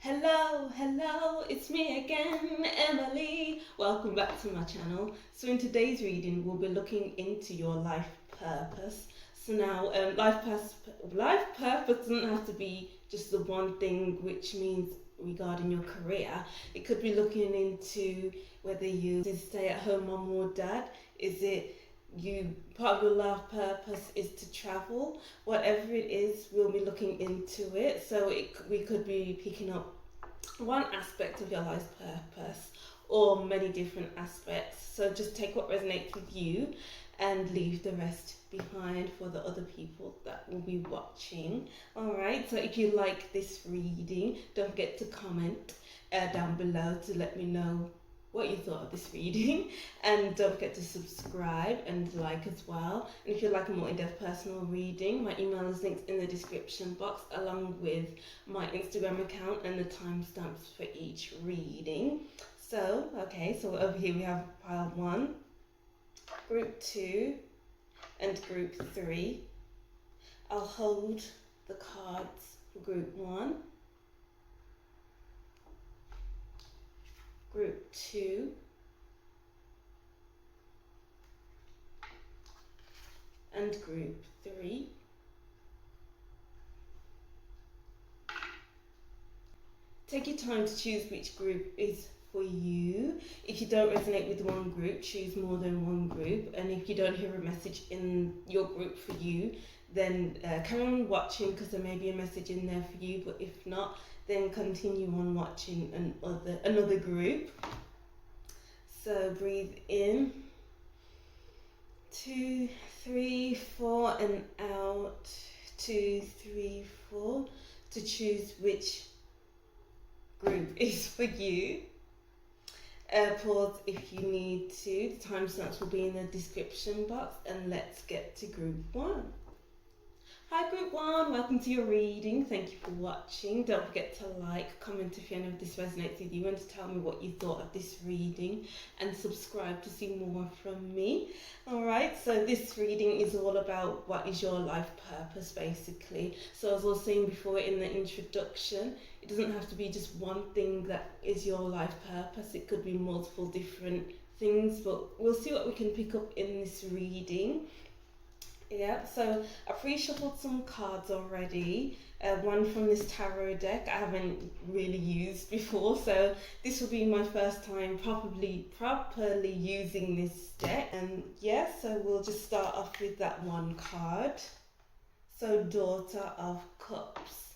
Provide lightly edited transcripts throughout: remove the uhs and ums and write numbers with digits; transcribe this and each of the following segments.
Hello, it's me again, Emily. Welcome back to my channel. So in today's reading, we'll be looking into your life purpose. So now, life purpose doesn't have to be just the one thing, which means regarding your career. It could be looking into whether you stay at home mom or dad. Is it part of your life purpose is to travel? Whatever it is, we'll be looking into it. So we could be picking up one aspect of your life's purpose or many different aspects. So just take what resonates with you and leave the rest behind for the other people that will be watching. Alright, so if you like this reading, don't forget to comment down below to let me know what you thought of this reading, and don't forget to subscribe and like as well. And if you'd like a more in-depth personal reading, my email is linked in the description box along with my Instagram account and the timestamps for each reading. So over here we have pile 1, group 2 and group 3. I'll hold the cards for group 1, group 2, and group 3. Take your time to choose which group is for you. If you don't resonate with one group, choose more than one group. And if you don't hear a message in your group for you, then carry on watching, because there may be a message in there for you. But if not, then continue on watching another group. So breathe in, 2, 3, 4, and out, 2, 3, 4, to choose which group is for you. Pause if you need to. The timestamps will be in the description box, and let's get to group 1. Hi group 1, welcome to your reading. Thank you for watching. Don't forget to like, comment if any of this resonates with you, and to tell me what you thought of this reading, and subscribe to see more from me. Alright, so this reading is all about what is your life purpose basically. So as I was saying before in the introduction, it doesn't have to be just one thing that is your life purpose. It could be multiple different things, but we'll see what we can pick up in this reading. Yeah, so I pre-shuffled some cards already. One from this tarot deck I haven't really used before, so this will be my first time properly using this deck. And yeah, so we'll just start off with that one card. So Daughter of Cups.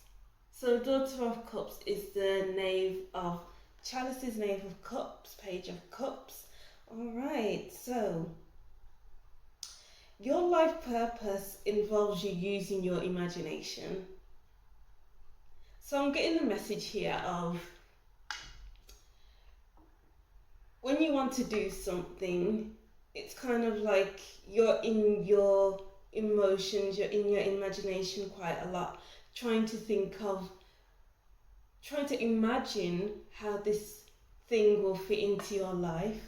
So Daughter of Cups is the Knave of Chalices, Knave of Cups, Page of Cups. Alright, so your life purpose involves you using your imagination. So I'm getting the message here of when you want to do something, it's kind of like you're in your emotions, you're in your imagination quite a lot, trying to imagine how this thing will fit into your life.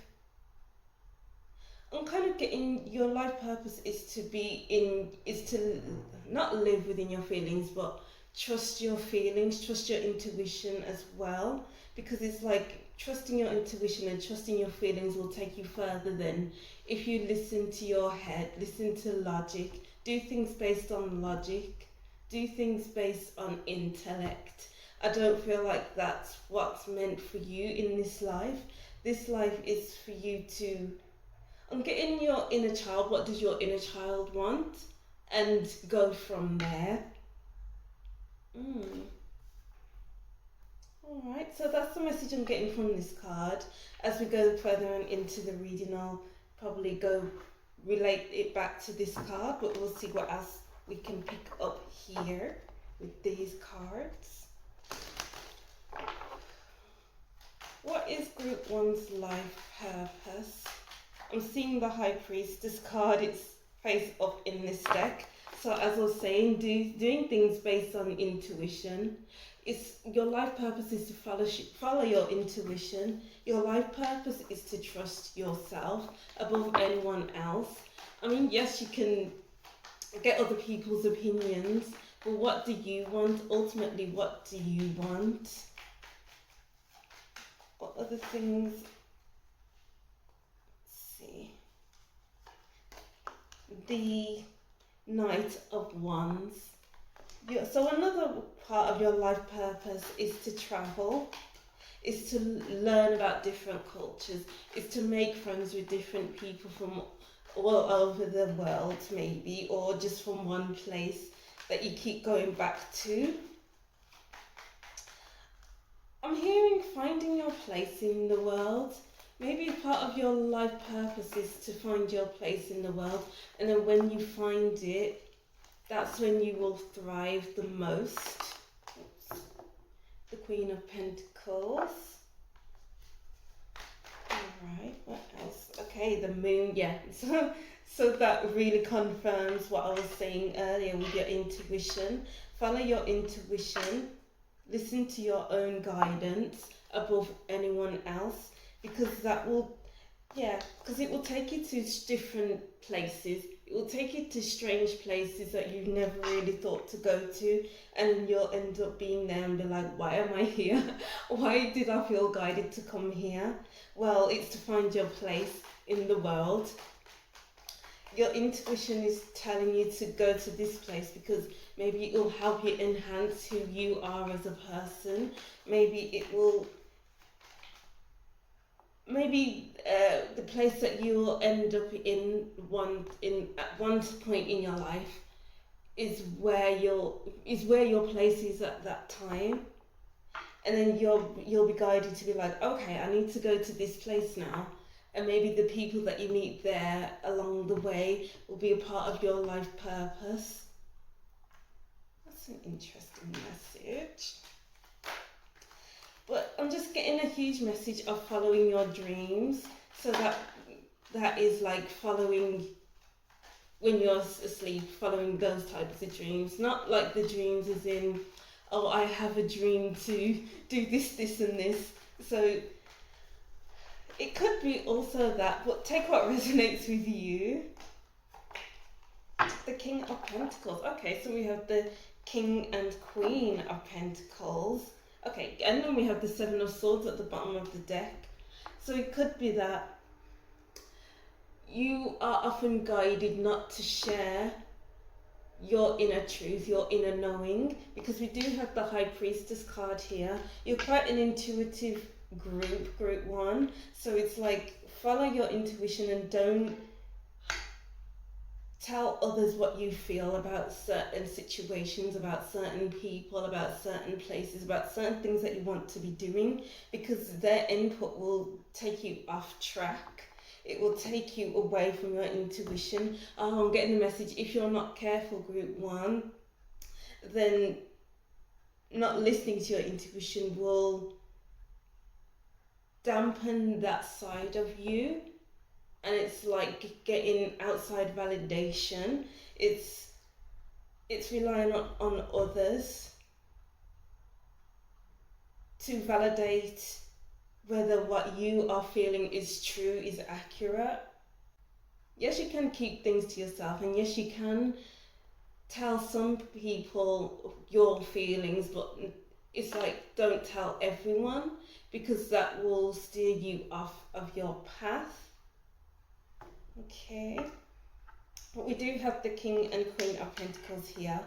I'm kind of getting your life purpose is to not live within your feelings, but trust your feelings, trust your intuition as well, because it's like trusting your intuition and trusting your feelings will take you further than if you listen to your head, listen to logic, do things based on logic, do things based on intellect. I don't feel like that's what's meant for you in this life. This life is for you to, I'm getting your inner child. What does your inner child want? And go from there. Alright, so that's the message I'm getting from this card. As we go further into the reading, I'll probably relate it back to this card, but we'll see what else we can pick up here with these cards. What is group 1's life purpose? I'm seeing the High Priestess card, it's face up in this deck. So as I was saying, doing things based on intuition. Your life purpose is to follow your intuition. Your life purpose is to trust yourself above anyone else. I mean, yes, you can get other people's opinions, but what do you want? Ultimately, what do you want? What other things? Let's see. The Knight of Wands. So another part of your life purpose is to travel, is to learn about different cultures, is to make friends with different people from all over the world maybe, or just from one place that you keep going back to. I'm hearing finding your place in the world. Maybe part of your life purpose is to find your place in the world, and then when you find it, that's when you will thrive the most. Oops. The Queen of Pentacles. Alright, what else? Okay, the Moon, yeah. So that really confirms what I was saying earlier with your intuition. Follow your intuition. Listen to your own guidance above anyone else, because that will, because it will take you to different places. It will take you to strange places that you've never really thought to go to, and you'll end up being there and be like, why am I here? Why did I feel guided to come here? Well, it's to find your place in the world. Your intuition is telling you to go to this place because maybe it will help you enhance who you are as a person. Maybe it will, the place that you will end up in at one point in your life is where your place is at that time, and then you'll be guided to be like, okay, I need to go to this place now. And maybe the people that you meet there along the way will be a part of your life purpose. That's an interesting message. But I'm just getting a huge message of following your dreams. So that is like following when you're asleep, following those types of dreams. Not like the dreams as in, oh, I have a dream to do this, this and this. So it could be also that, but take what resonates with you. The King of Pentacles. Okay, so we have the King and Queen of Pentacles. Okay, and then we have the Seven of Swords at the bottom of the deck. So it could be that you are often guided not to share your inner truth, your inner knowing, because we do have the High Priestess card here. You're quite an intuitive group one, so it's like follow your intuition and don't tell others what you feel about certain situations, about certain people, about certain places, about certain things that you want to be doing, because their input will take you off track. It will take you away from your intuition. Oh, I'm getting the message, if you're not careful, group one, then not listening to your intuition will dampen that side of you, and it's like getting outside validation. It's relying on others to validate whether what you are feeling is true, is accurate. Yes, you can keep things to yourself, and yes, you can tell some people your feelings, but it's like, don't tell everyone, because that will steer you off of your path. Okay, but we do have the King and Queen of Pentacles here.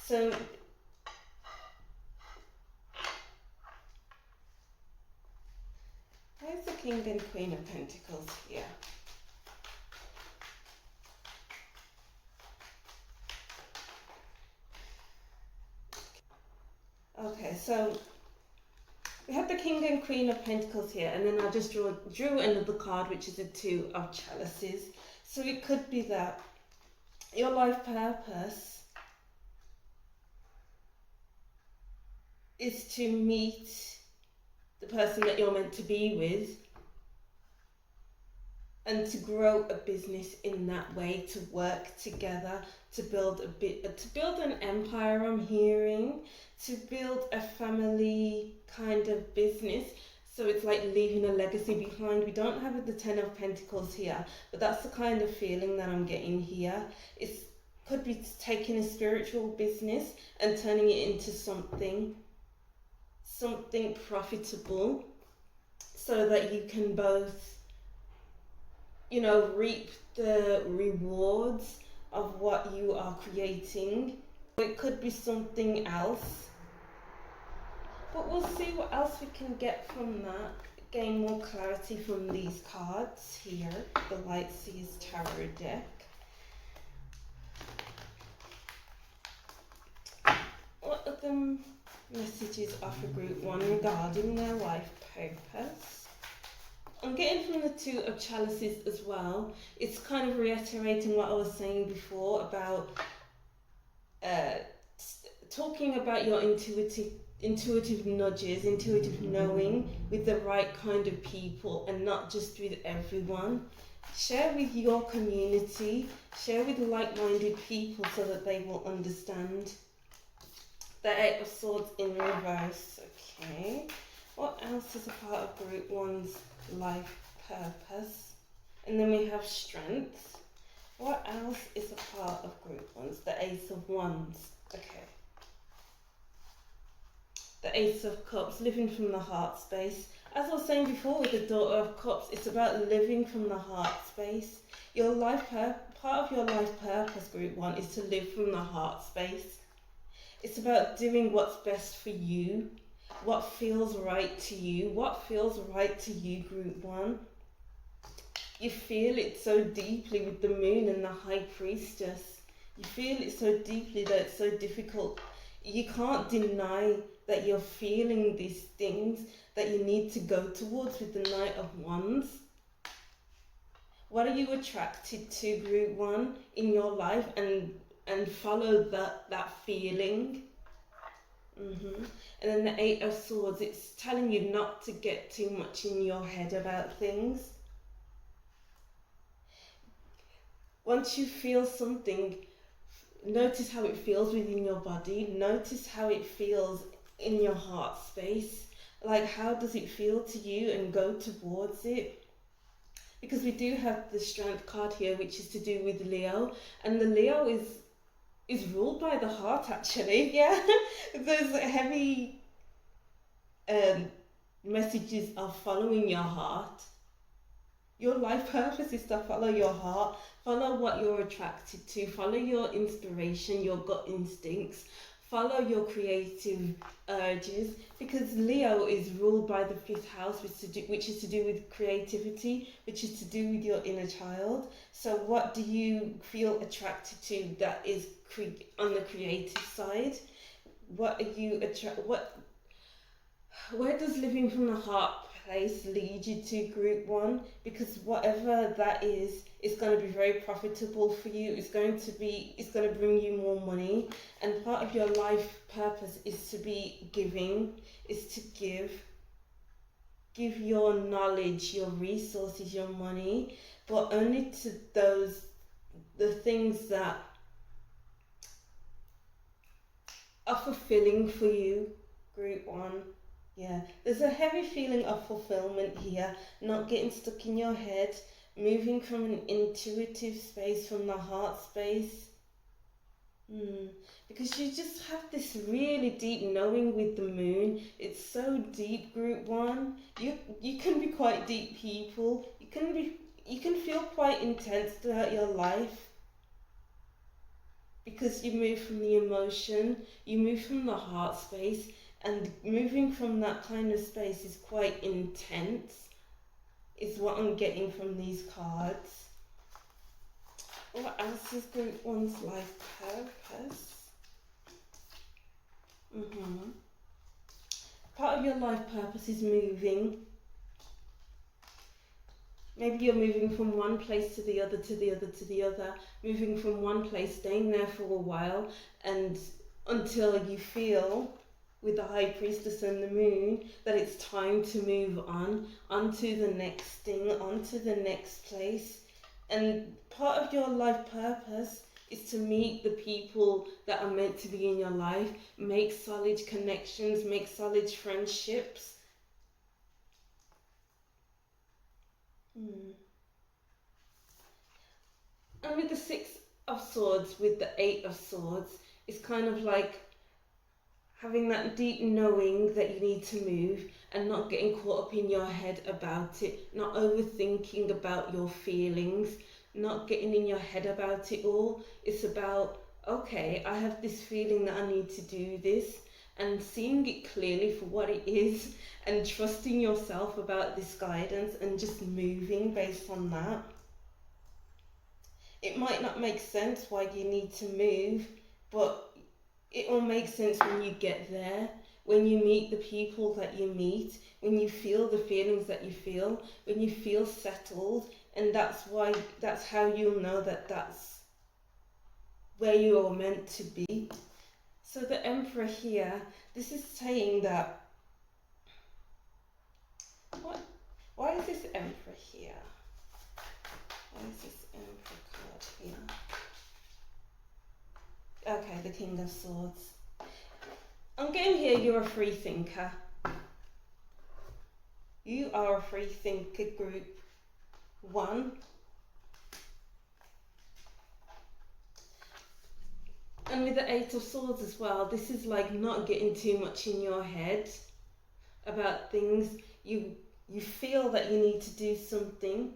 So where's the King and Queen of Pentacles here? Okay, so we have the King and Queen of Pentacles here, and then I just drew another card, which is the Two of Chalices. So it could be that your life purpose is to meet the person that you're meant to be with, and to grow a business in that way, to work together, to build an empire, I'm hearing, to build a family kind of business. So it's like leaving a legacy behind. We don't have the Ten of Pentacles here, but that's the kind of feeling that I'm getting here. It could be taking a spiritual business and turning it into something profitable, so that you can both, reap the rewards of what you are creating. It could be something else, but we'll see what else we can get from that. Gain more clarity from these cards here, the Light Seas Tarot deck. What are the messages are for group 1 regarding their life purpose? I'm getting from the Two of Chalices as well. It's kind of reiterating what I was saying before about talking about your intuitive nudges, intuitive knowing with the right kind of people and not just with everyone. Share with your community, share with like-minded people so that they will understand. The Eight of Swords in reverse. Okay. What else is a part of group 1's life purpose? And then we have strength. What else is a part of group 1's? The Ace of Wands. Okay. The Ace of Cups, living from the heart space. As I was saying before with the Daughter of Cups, it's about living from the heart space. Part of your life purpose, group 1, is to live from the heart space. It's about doing what's best for you, what feels right to you. What feels right to you, group 1? You feel it so deeply with the Moon and the High Priestess. You feel it so deeply that it's so difficult. You can't deny that you're feeling these things that you need to go towards with the Knight of Wands. What are you attracted to, group 1, in your life, and follow that feeling? And then the Eight of Swords, it's telling you not to get too much in your head about things. Once you feel something, notice how it feels within your body. Notice how it feels in your heart space. Like, how does it feel to you, and go towards it. Because we do have the Strength card here, which is to do with Leo. And the Leo is ruled by the heart, actually. Yeah. Those heavy messages of following your heart. Your life purpose is to follow your heart, follow what you're attracted to, follow your inspiration, your gut instincts, follow your creative urges, because Leo is ruled by the 5th house, which is to do with creativity, which is to do with your inner child. So what do you feel attracted to that is on the creative side? What are you where does living from the heart place lead you to, group 1? Because whatever that is, it's going to be very profitable for you. It's going to bring you more money. And part of your life purpose is to be giving, is to give your knowledge, your resources, your money, but only to the things that are fulfilling for you, group 1. Yeah, there's a heavy feeling of fulfillment here, not getting stuck in your head, moving from an intuitive space, from the heart space. Because you just have this really deep knowing with the Moon. It's so deep, group 1. You can be quite deep people. You can feel quite intense throughout your life. Because you move from the emotion, you move from the heart space. And moving from that kind of space is quite intense, is what I'm getting from these cards. What else is group 1's life purpose? Part of your life purpose is moving. Maybe you're moving from one place to the other, to the other, to the other. Moving from one place, staying there for a while, and until you feel, with the High Priestess and the Moon, that it's time to move onto the next thing, onto the next place. And part of your life purpose is to meet the people that are meant to be in your life, make solid connections, make solid friendships. And with the 6 of Swords, with the 8 of Swords, it's kind of like having that deep knowing that you need to move, and not getting caught up in your head about it, not overthinking about your feelings, not getting in your head about it all. It's about, okay, I have this feeling that I need to do this, and seeing it clearly for what it is, and trusting yourself about this guidance, and just moving based on that. It might not make sense why you need to move, but it will make sense when you get there, when you meet the people that you meet, when you feel the feelings that you feel, when you feel settled, and that's how you'll know that that's where you are meant to be. So the Emperor here, this is saying that, why is this Emperor here? Why is this Emperor card here? Okay, the King of Swords. I'm getting here, you're a free thinker. You are a free thinker, group 1. And with the Eight of Swords as well, this is like not getting too much in your head about things. You feel that you need to do something,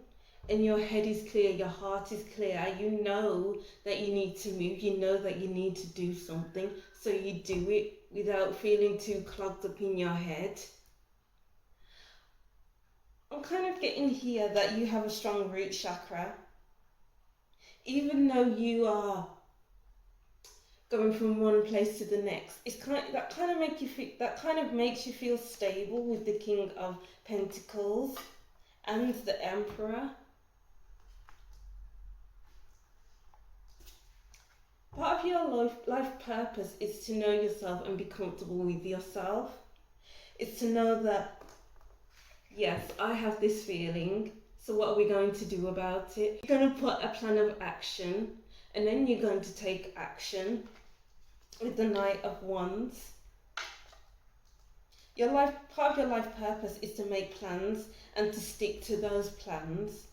and your head is clear, your heart is clear. You know that you need to move, you know that you need to do something, so you do it without feeling too clogged up in your head. I'm kind of getting here that you have a strong root chakra. Even though you are going from one place to the next, it's that kind of makes you feel stable with the King of Pentacles and the Emperor. Part of your life purpose is to know yourself and be comfortable with yourself. It's to know that, yes, I have this feeling, so what are we going to do about it? You're going to put a plan of action, and then you're going to take action with the Knight of Wands. Part of your life purpose is to make plans and to stick to those plans,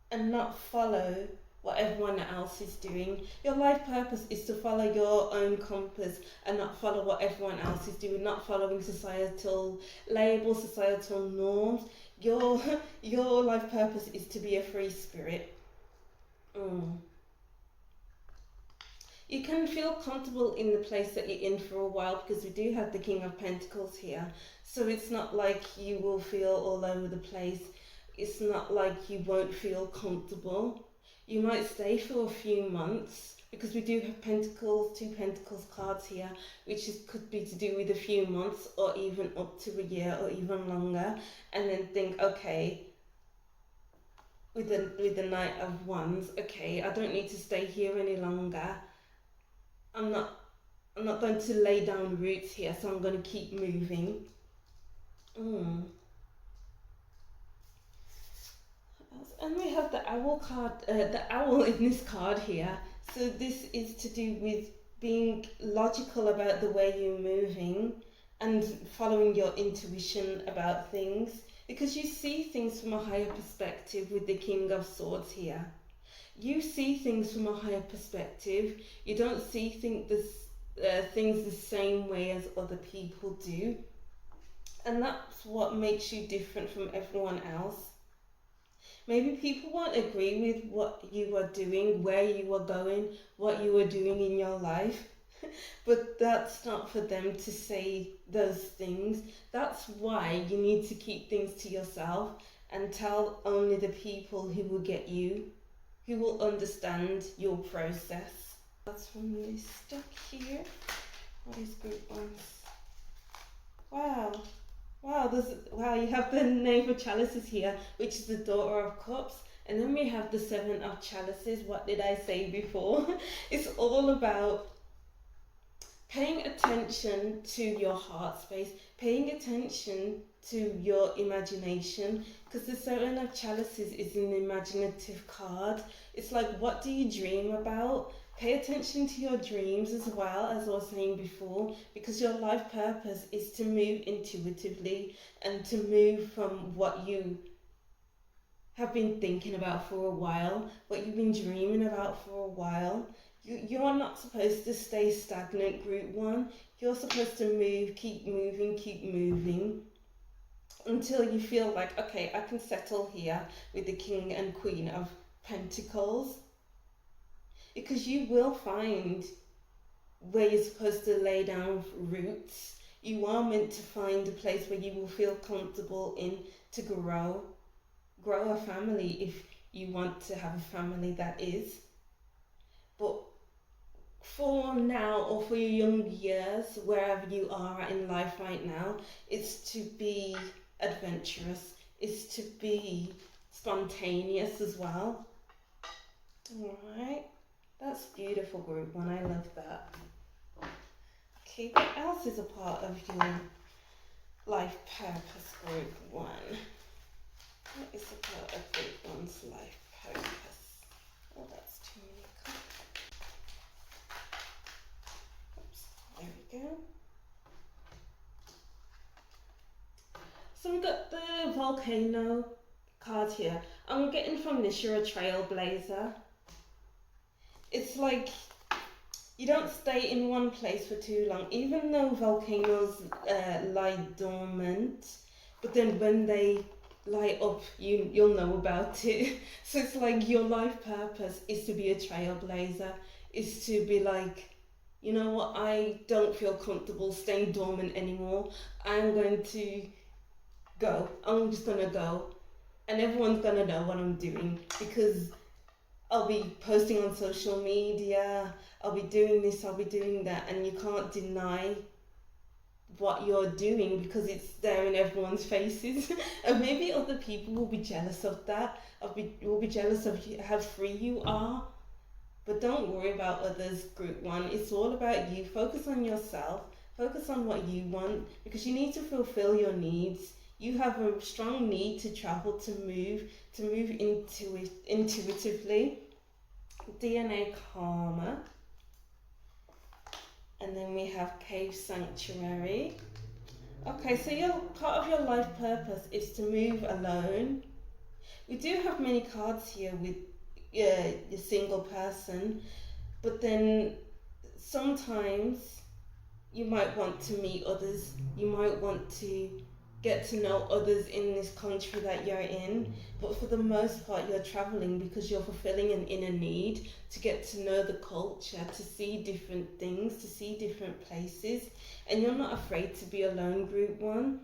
and not follow what everyone else is doing. Your life purpose is to follow your own compass and not follow what everyone else is doing, not following societal labels, societal norms. Your life purpose is to be a free spirit. You can feel comfortable in the place that you're in for a while, because we do have the King of Pentacles here. So it's not like you will feel all over the place. It's not like you won't feel comfortable. You might stay for a few months, because we do have Pentacles, 2 Pentacles cards here, which could be to do with a few months or even up to a year or even longer, and then think, okay, with the Knight of Wands, okay, I don't need to stay here any longer. I'm not going to lay down roots here, so I'm going to keep moving. And we have the Owl card, the Owl in this card here. So this is to do with being logical about the way you're moving and following your intuition about things, because you see things from a higher perspective with the King of Swords here. You see things from a higher perspective. You don't see things the same way as other people do. And that's what makes you different from everyone else. Maybe people won't agree with what you are doing, where you are going, what you are doing in your life. But that's not for them to say those things. That's why you need to keep things to yourself and tell only the people who will get you, who will understand your process. That's from this stack here. What is group 1? Wow, you have the Knave of Chalices here, which is the Daughter of Cups. And then we have the 7 of Chalices. What did I say before? It's all about paying attention to your heart space, paying attention to your imagination, because the 7 of Chalices is an imaginative card. It's like, what do you dream about? Pay attention to your dreams as well, as I was saying before, because your life purpose is to move intuitively and to move from what you have been thinking about for a while, what you've been dreaming about for a while. You're not supposed to stay stagnant, group one. You're supposed to move, keep moving until you feel like, okay, I can settle here with the King and Queen of Pentacles. Because you will find where you're supposed to lay down roots. You are meant to find a place where you will feel comfortable in to grow a family if you want to have a family, that is. But for now, or for your young years, wherever you are in life right now, it's to be adventurous, it's to be spontaneous as well. Alright, that's beautiful, group one. I love that. Okay, what else is a part of your life purpose, group one? What is a part of group one's life purpose? Oh, that's too many cards. Oops, there we go. So we've got the volcano card here. I'm getting from this, you're a trailblazer. It's like you don't stay in one place for too long, even though volcanoes lie dormant, but then when they light up, you'll know about it. So it's like your life purpose is to be a trailblazer, is to be like, you know what, I don't feel comfortable staying dormant anymore. I'm going to go. I'm just gonna go, and everyone's gonna know what I'm doing because I'll be posting on social media, I'll be doing this, I'll be doing that, and you can't deny what you're doing because it's there in everyone's faces. And maybe other people will be jealous of that, will be jealous of how free you are. But don't worry about others, group one. It's all about you. Focus on yourself, focus on what you want, because you need to fulfill your needs. You have a strong need to travel, to move intuitively. DNA Karma. And then we have Cave Sanctuary. Okay, so part of your life purpose is to move alone. We do have many cards here with the single person, but then sometimes you might want to meet others. You might want to get to know others in this country that you're in, but for the most part you're traveling because you're fulfilling an inner need to get to know the culture, to see different things, to see different places, and you're not afraid to be alone, group one.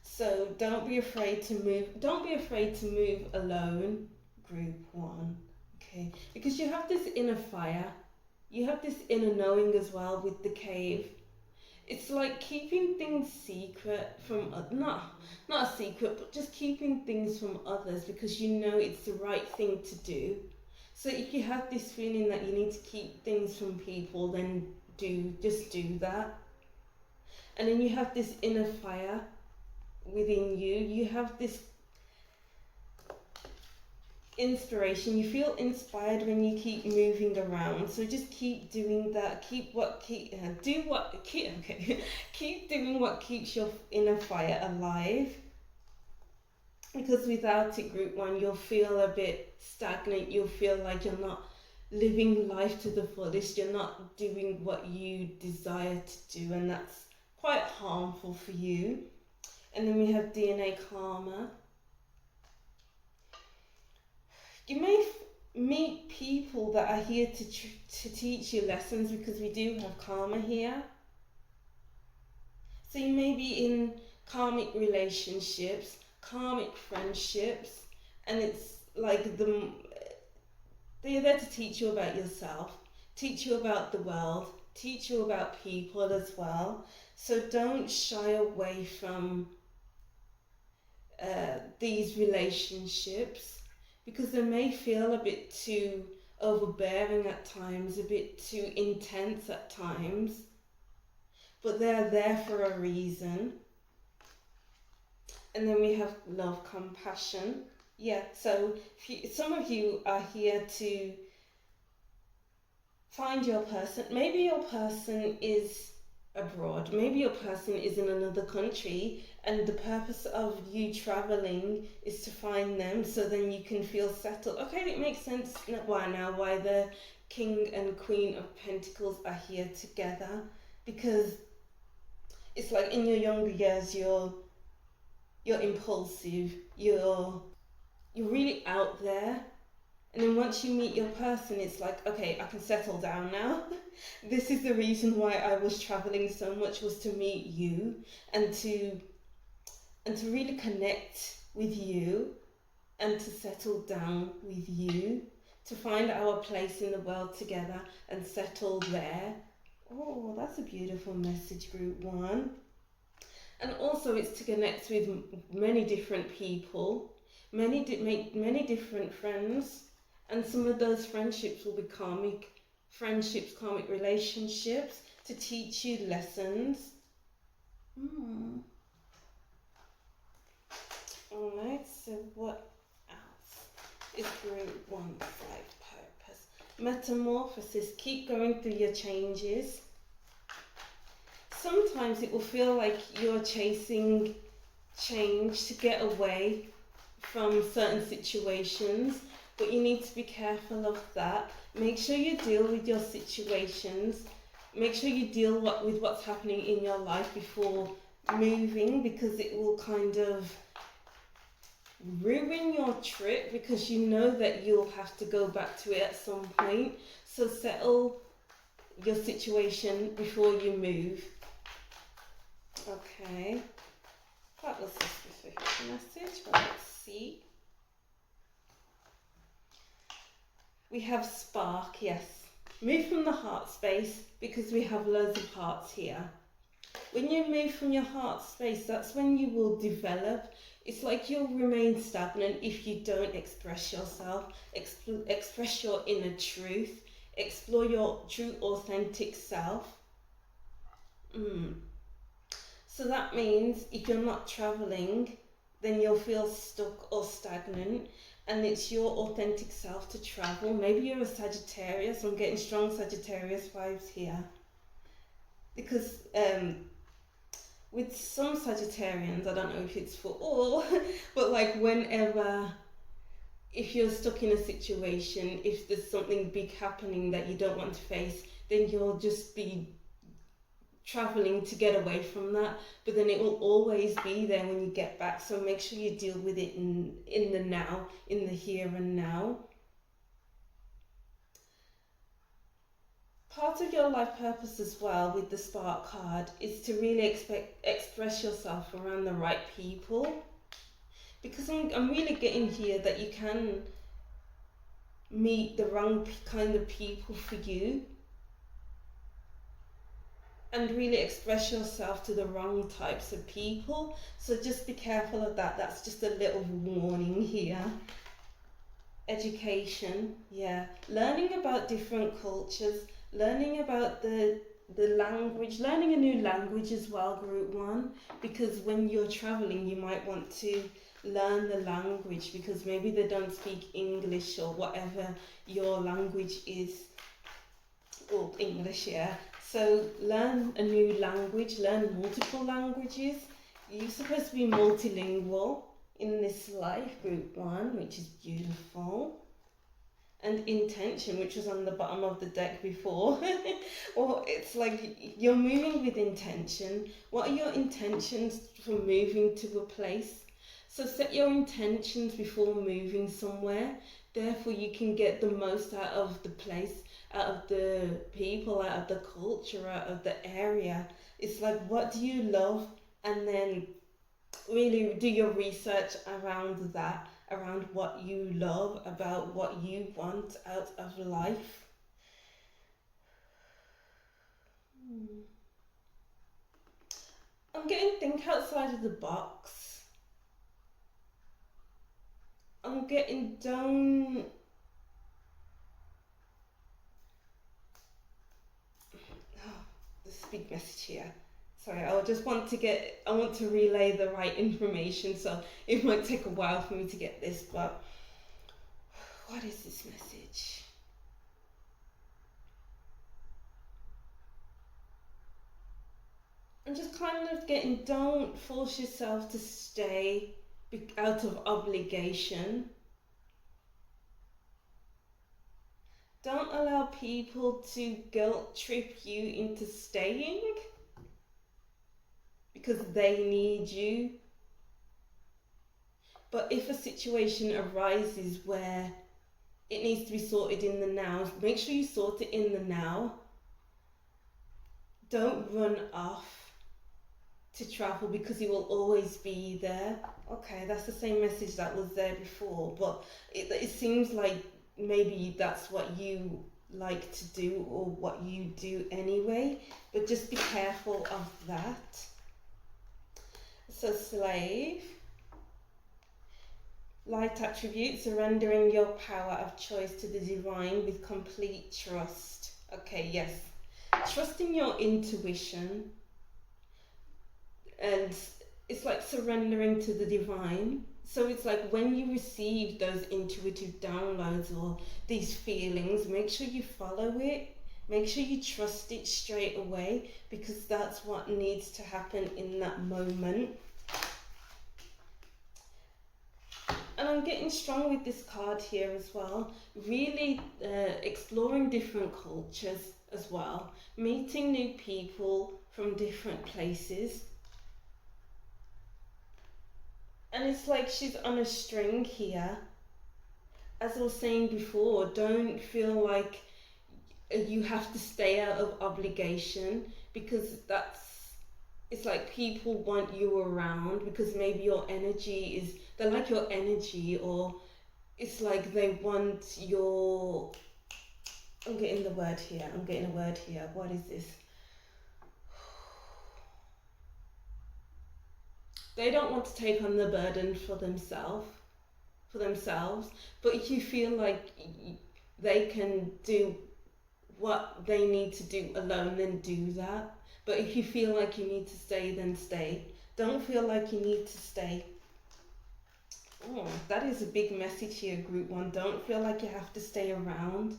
So don't be afraid to move alone, group one. Okay, because you have this inner fire, you have this inner knowing as well with the cave. It's like keeping things secret from, not a secret, but just keeping things from others because you know it's the right thing to do. So if you have this feeling that you need to keep things from people, then just do that. And then you have this inner fire within you. You have this inspiration. You feel inspired when you keep moving around, so just keep doing that. Keep doing what keeps your inner fire alive, because without it, group one, you'll feel a bit stagnant. You'll feel like you're not living life to the fullest. You're not doing what you desire to do, and that's quite harmful for you. And then we have DNA Karma. You may meet people that are here to teach you lessons, because we do have karma here. So you may be in karmic relationships, karmic friendships, and it's like they're there to teach you about yourself, teach you about the world, teach you about people as well. So don't shy away from these relationships, because they may feel a bit too overbearing at times, a bit too intense at times, but they're there for a reason. And then we have love, compassion. Yeah, so some of you are here to find your person. Maybe your person is abroad, maybe your person is in another country, and the purpose of you traveling is to find them, so then you can feel settled. Okay, it makes sense why they're King and Queen of Pentacles are here together, because it's like in your younger years you're impulsive, you're really out there, and then once you meet your person, it's like, okay, I can settle down now. This is the reason why I was traveling so much, was to meet you and to really connect with you and to settle down with you, to find our place in the world together and settle there. Oh, that's a beautiful message, group one. And also it's to connect with many different people, make many different friends, and some of those friendships will be karmic friendships, karmic relationships, to teach you lessons. Alright, so what else is group 1 life purpose? Metamorphosis, keep going through your changes. Sometimes it will feel like you're chasing change to get away from certain situations, but you need to be careful of that. Make sure you deal with your situations. Make sure you deal with what's happening in your life before moving, because it will kind of ruin your trip, because you know that you'll have to go back to it at some point. So settle your situation before you move. Okay, that was the specific message. Well, let's see. We have spark, yes. Move from the heart space, because we have loads of hearts here. When you move from your heart space, that's when you will develop. It's like you'll remain stagnant if you don't express yourself, express your inner truth, explore your true authentic self. So that means if you're not traveling, then you'll feel stuck or stagnant, and it's your authentic self to travel. Maybe you're a Sagittarius. I'm getting strong Sagittarius vibes here, because with some Sagittarians, I don't know if it's for all, but like whenever, if you're stuck in a situation, if there's something big happening that you don't want to face, then you'll just be traveling to get away from that, but then it will always be there when you get back. So make sure you deal with it in the now, in the here and now. Part of your life purpose as well with the spark card is to really express yourself around the right people, because I'm really getting here that you can meet the wrong kind of people for you and really express yourself to the wrong types of people. So just be careful of that. That's just a little warning here. Education, yeah. Learning about different cultures, learning about the language, learning a new language as well, group one, because when you're traveling you might want to learn the language, because maybe they don't speak English or whatever your language is, or English, yeah. So learn a new language, learn multiple languages. You're supposed to be multilingual in this life, group one, which is beautiful. And intention, which was on the bottom of the deck before. Or it's like you're moving with intention. What are your intentions for moving to a place? So set your intentions before moving somewhere. Therefore you can get the most out of the place, out of the people, out of the culture, out of the area. It's like, what do you love? And then really do your research around that, around what you love, about what you want out of life. I'm getting think outside of the box. I'm getting don't. This is a big message here. Sorry, I want to relay the right information, so it might take a while for me to get this, but what is this message? I'm just kind of getting, don't force yourself to stay out of obligation. Don't allow people to guilt trip you into staying because they need you. But if a situation arises where it needs to be sorted in the now, make sure you sort it in the now. Don't run off to travel because he will always be there. Okay, that's the same message that was there before, but it seems like maybe that's what you like to do or what you do anyway, but just be careful of that. So slave, light attribute, surrendering your power of choice to the divine with complete trust. Okay, yes, trusting your intuition, and it's like surrendering to the divine. So it's like when you receive those intuitive downloads or these feelings, make sure you follow it. Make sure you trust it straight away, because that's what needs to happen in that moment. And I'm getting strong with this card here as well. Really exploring different cultures as well. Meeting new people from different places. And it's like she's on a string here. As I was saying before, don't feel like you have to stay out of obligation, because it's like people want you around because maybe your energy is, they like your energy, or it's like they want your, I'm getting a word here, what is this? They don't want to take on the burden for themselves, but if you feel like they can do what they need to do alone, then do that. But if you feel like you need to stay, then stay. Don't feel like you need to stay. Oh, that is a big message here, group 1. Don't feel like you have to stay around.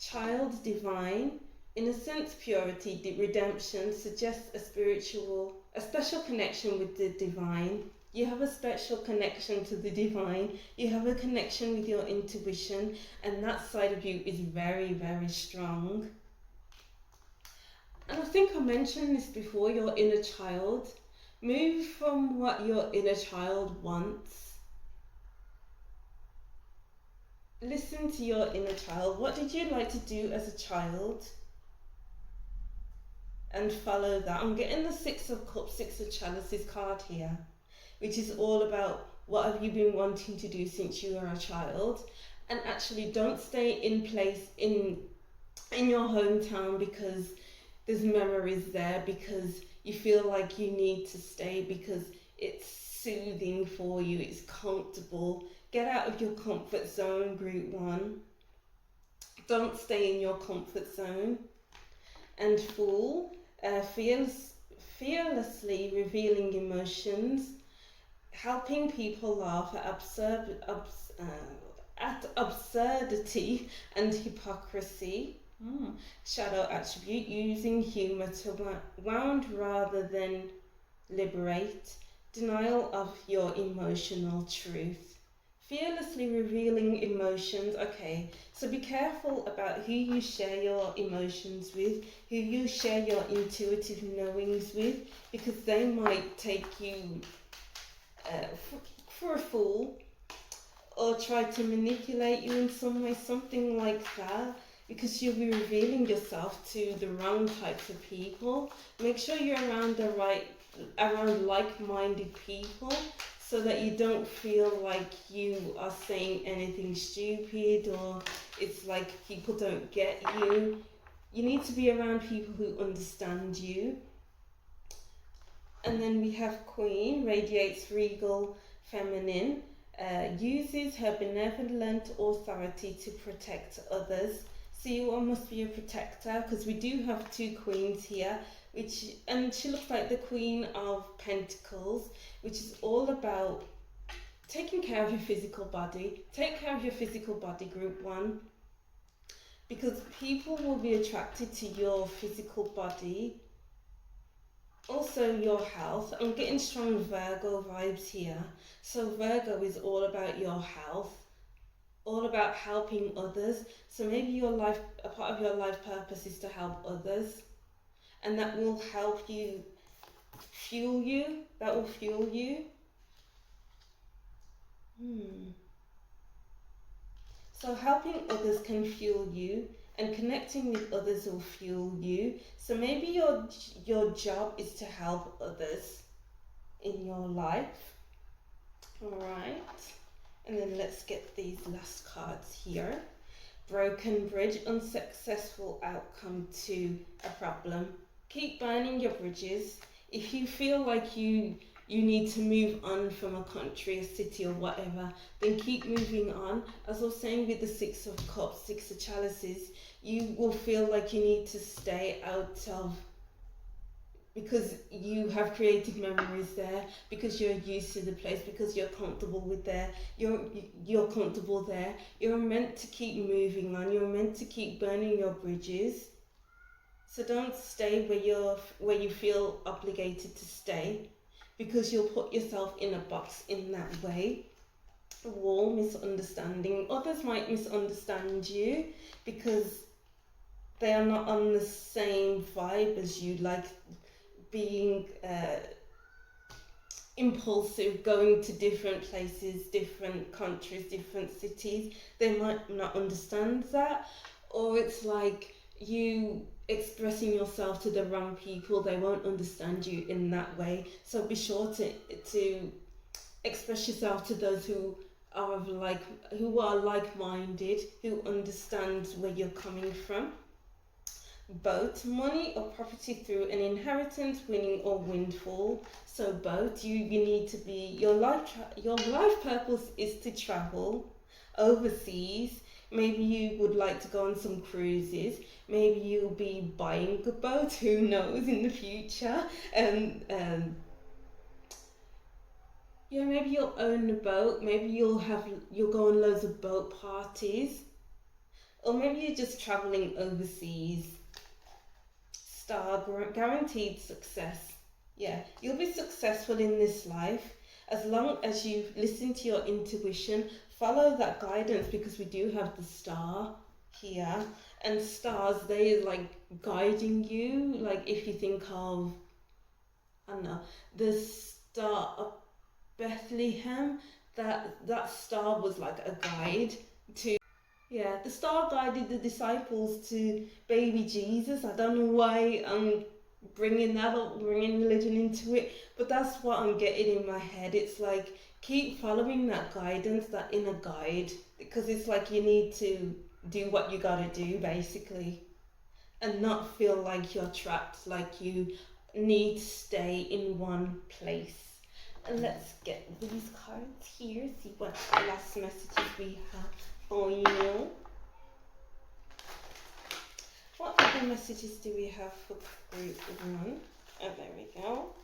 Child divine, innocence, purity, redemption suggests a special connection with the divine. You have a special connection to the divine. You have a connection with your intuition, and that side of you is very, very strong. And I think I mentioned this before, your inner child. Move from what your inner child wants. Listen to your inner child. What did you like to do as a child? And follow that. I'm getting the 6 of Cups, 6 of Chalices card here, which is all about what have you been wanting to do since you were a child. And actually don't stay in place in your hometown because there's memories there, because you feel like you need to stay because it's soothing for you, it's comfortable. Get out of your comfort zone, group 1. Don't stay in your comfort zone. And Fool, fearlessly revealing emotions, helping people laugh at absurdity and hypocrisy. Shadow attribute, using humour to wound rather than liberate. Denial of your emotional truth. Fearlessly revealing emotions. Okay, so be careful about who you share your emotions with, who you share your intuitive knowings with, because they might take you for a fool, or try to manipulate you in some way, something like that, because you'll be revealing yourself to the wrong types of people. Make sure you're around around like-minded people, so that you don't feel like you are saying anything stupid, or it's like people don't get you. You need to be around people who understand you. And then we have Queen, radiates regal feminine, uses her benevolent authority to protect others. So you all must be a protector, because we do have 2 queens here, and she looks like the Queen of Pentacles, which is all about taking care of your physical body. Take care of your physical body, group 1, because people will be attracted to your physical body. Also your health. I'm getting strong Virgo vibes here. So Virgo is all about your health. all about helping others. So maybe a part of your life purpose is to help others, and that will help you, fuel you. That will fuel you. So helping others can fuel you, and connecting with others will fuel you. So maybe your job is to help others in your life. All right. And then let's get these last cards here. Broken bridge, unsuccessful outcome to a problem. Keep burning your bridges. If you feel like you need to move on from a country, a city, or whatever, then keep moving on. As I was saying with the Six of Cups, Six of Chalices, you will feel like you need to stay out of, because you have created memories there, because you're used to the place, because you're comfortable with there, you're comfortable there. You're meant to keep moving on. You're meant to keep burning your bridges. So don't stay where you feel obligated to stay, because you'll put yourself in a box in that way. Wall, misunderstanding. Others might misunderstand you because they are not on the same vibe as you, like being impulsive, going to different places, different countries, different cities. They might not understand that. Or it's like you expressing yourself to the wrong people. They won't understand you in that way. So be sure to express yourself to those who are like-minded, who understand where you're coming from. Both, money or property through an inheritance, winning or windfall. So both, you need to be, your life purpose is to travel overseas. Maybe you would like to go on some cruises. Maybe you'll be buying a boat, who knows, in the future. Yeah, maybe you'll own a boat. Maybe you'll go on loads of boat parties. Or maybe you're just traveling overseas. Star, guaranteed success. Yeah, you'll be successful in this life as long as you listen to your intuition, follow that guidance, because we do have the star here, and stars, they like guiding you. Like if you think of, I don't know, the Star of Bethlehem, that star was like a guide to, yeah, the star guided the disciples to baby Jesus. I don't know why I'm bringing that up, bringing religion into it, but that's what I'm getting in my head. It's like, keep following that guidance, that inner guide, because it's like you need to do what you gotta do, basically, and not feel like you're trapped, like you need to stay in one place. And let's get these cards here, see what last messages we have for you. What other messages do we have for group 1? Oh, there we go.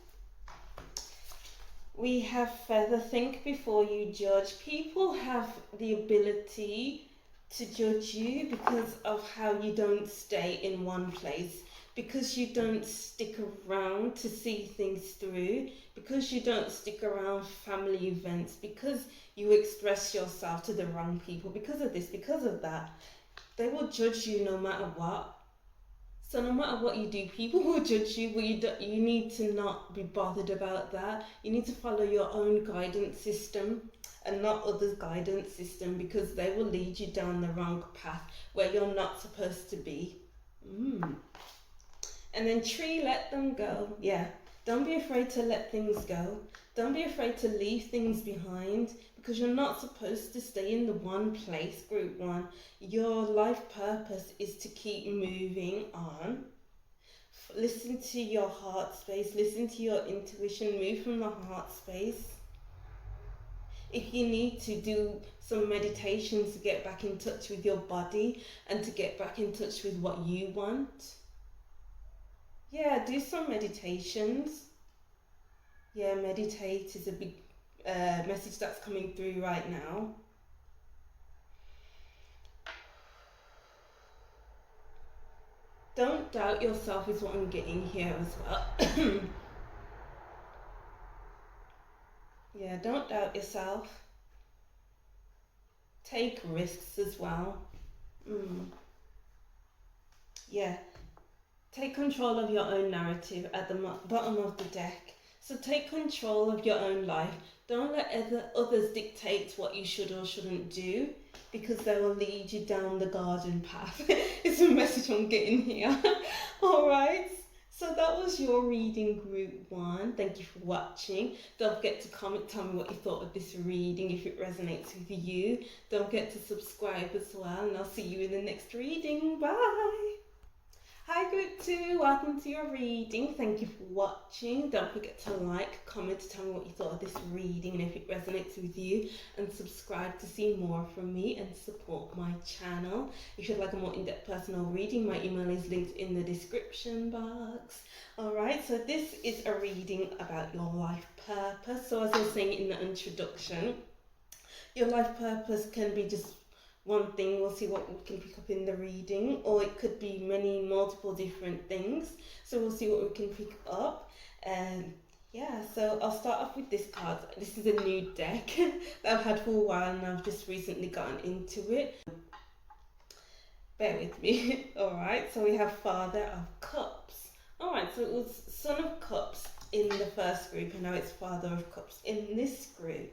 We have feather. Think before you judge. People have the ability to judge you because of how you don't stay in one place, because you don't stick around to see things through, because you don't stick around family events, because you express yourself to the wrong people, because of this, because of that. They will judge you no matter what. So no matter what you do, people will judge you, but you need to not be bothered about that. You need to follow your own guidance system and not others' guidance system, because they will lead you down the wrong path where you're not supposed to be. And then tree, let them go. Yeah, don't be afraid to let things go. Don't be afraid to leave things behind, because you're not supposed to stay in the one place, group 1. Your life purpose is to keep moving on. Listen to your heart space, listen to your intuition, move from the heart space. If you need to, do some meditations to get back in touch with your body and to get back in touch with what you want. Yeah, do some meditations. Yeah, meditate is a big message that's coming through right now. Don't doubt yourself is what I'm getting here as well. Yeah, don't doubt yourself. take risks as well. Yeah, take control of your own narrative at the bottom of the deck. So take control of your own life. Don't let others dictate what you should or shouldn't do, because they will lead you down the garden path. It's a message I'm getting here. All right. So that was your reading, group 1. Thank you for watching. Don't forget to comment, tell me what you thought of this reading, if it resonates with you. Don't forget to subscribe as well, and I'll see you in the next reading. Bye. Hi group 2, welcome to your reading. Thank you for watching. Don't forget to like, comment, tell me what you thought of this reading and if it resonates with you, and subscribe to see more from me and support my channel. If you'd like a more in-depth personal reading, my email is linked in the description box. Alright, so this is a reading about your life purpose. So as I was saying in the introduction, your life purpose can be just one thing. We'll see what we can pick up in the reading, or it could be multiple different things. So we'll see what we can pick up. Yeah, so I'll start off with this card. This is a new deck that I've had for a while, and I've just recently gotten into it. Bear with me. Alright, so we have Father of Cups. Alright, so it was Son of Cups in the first group, and now it's Father of Cups in this group.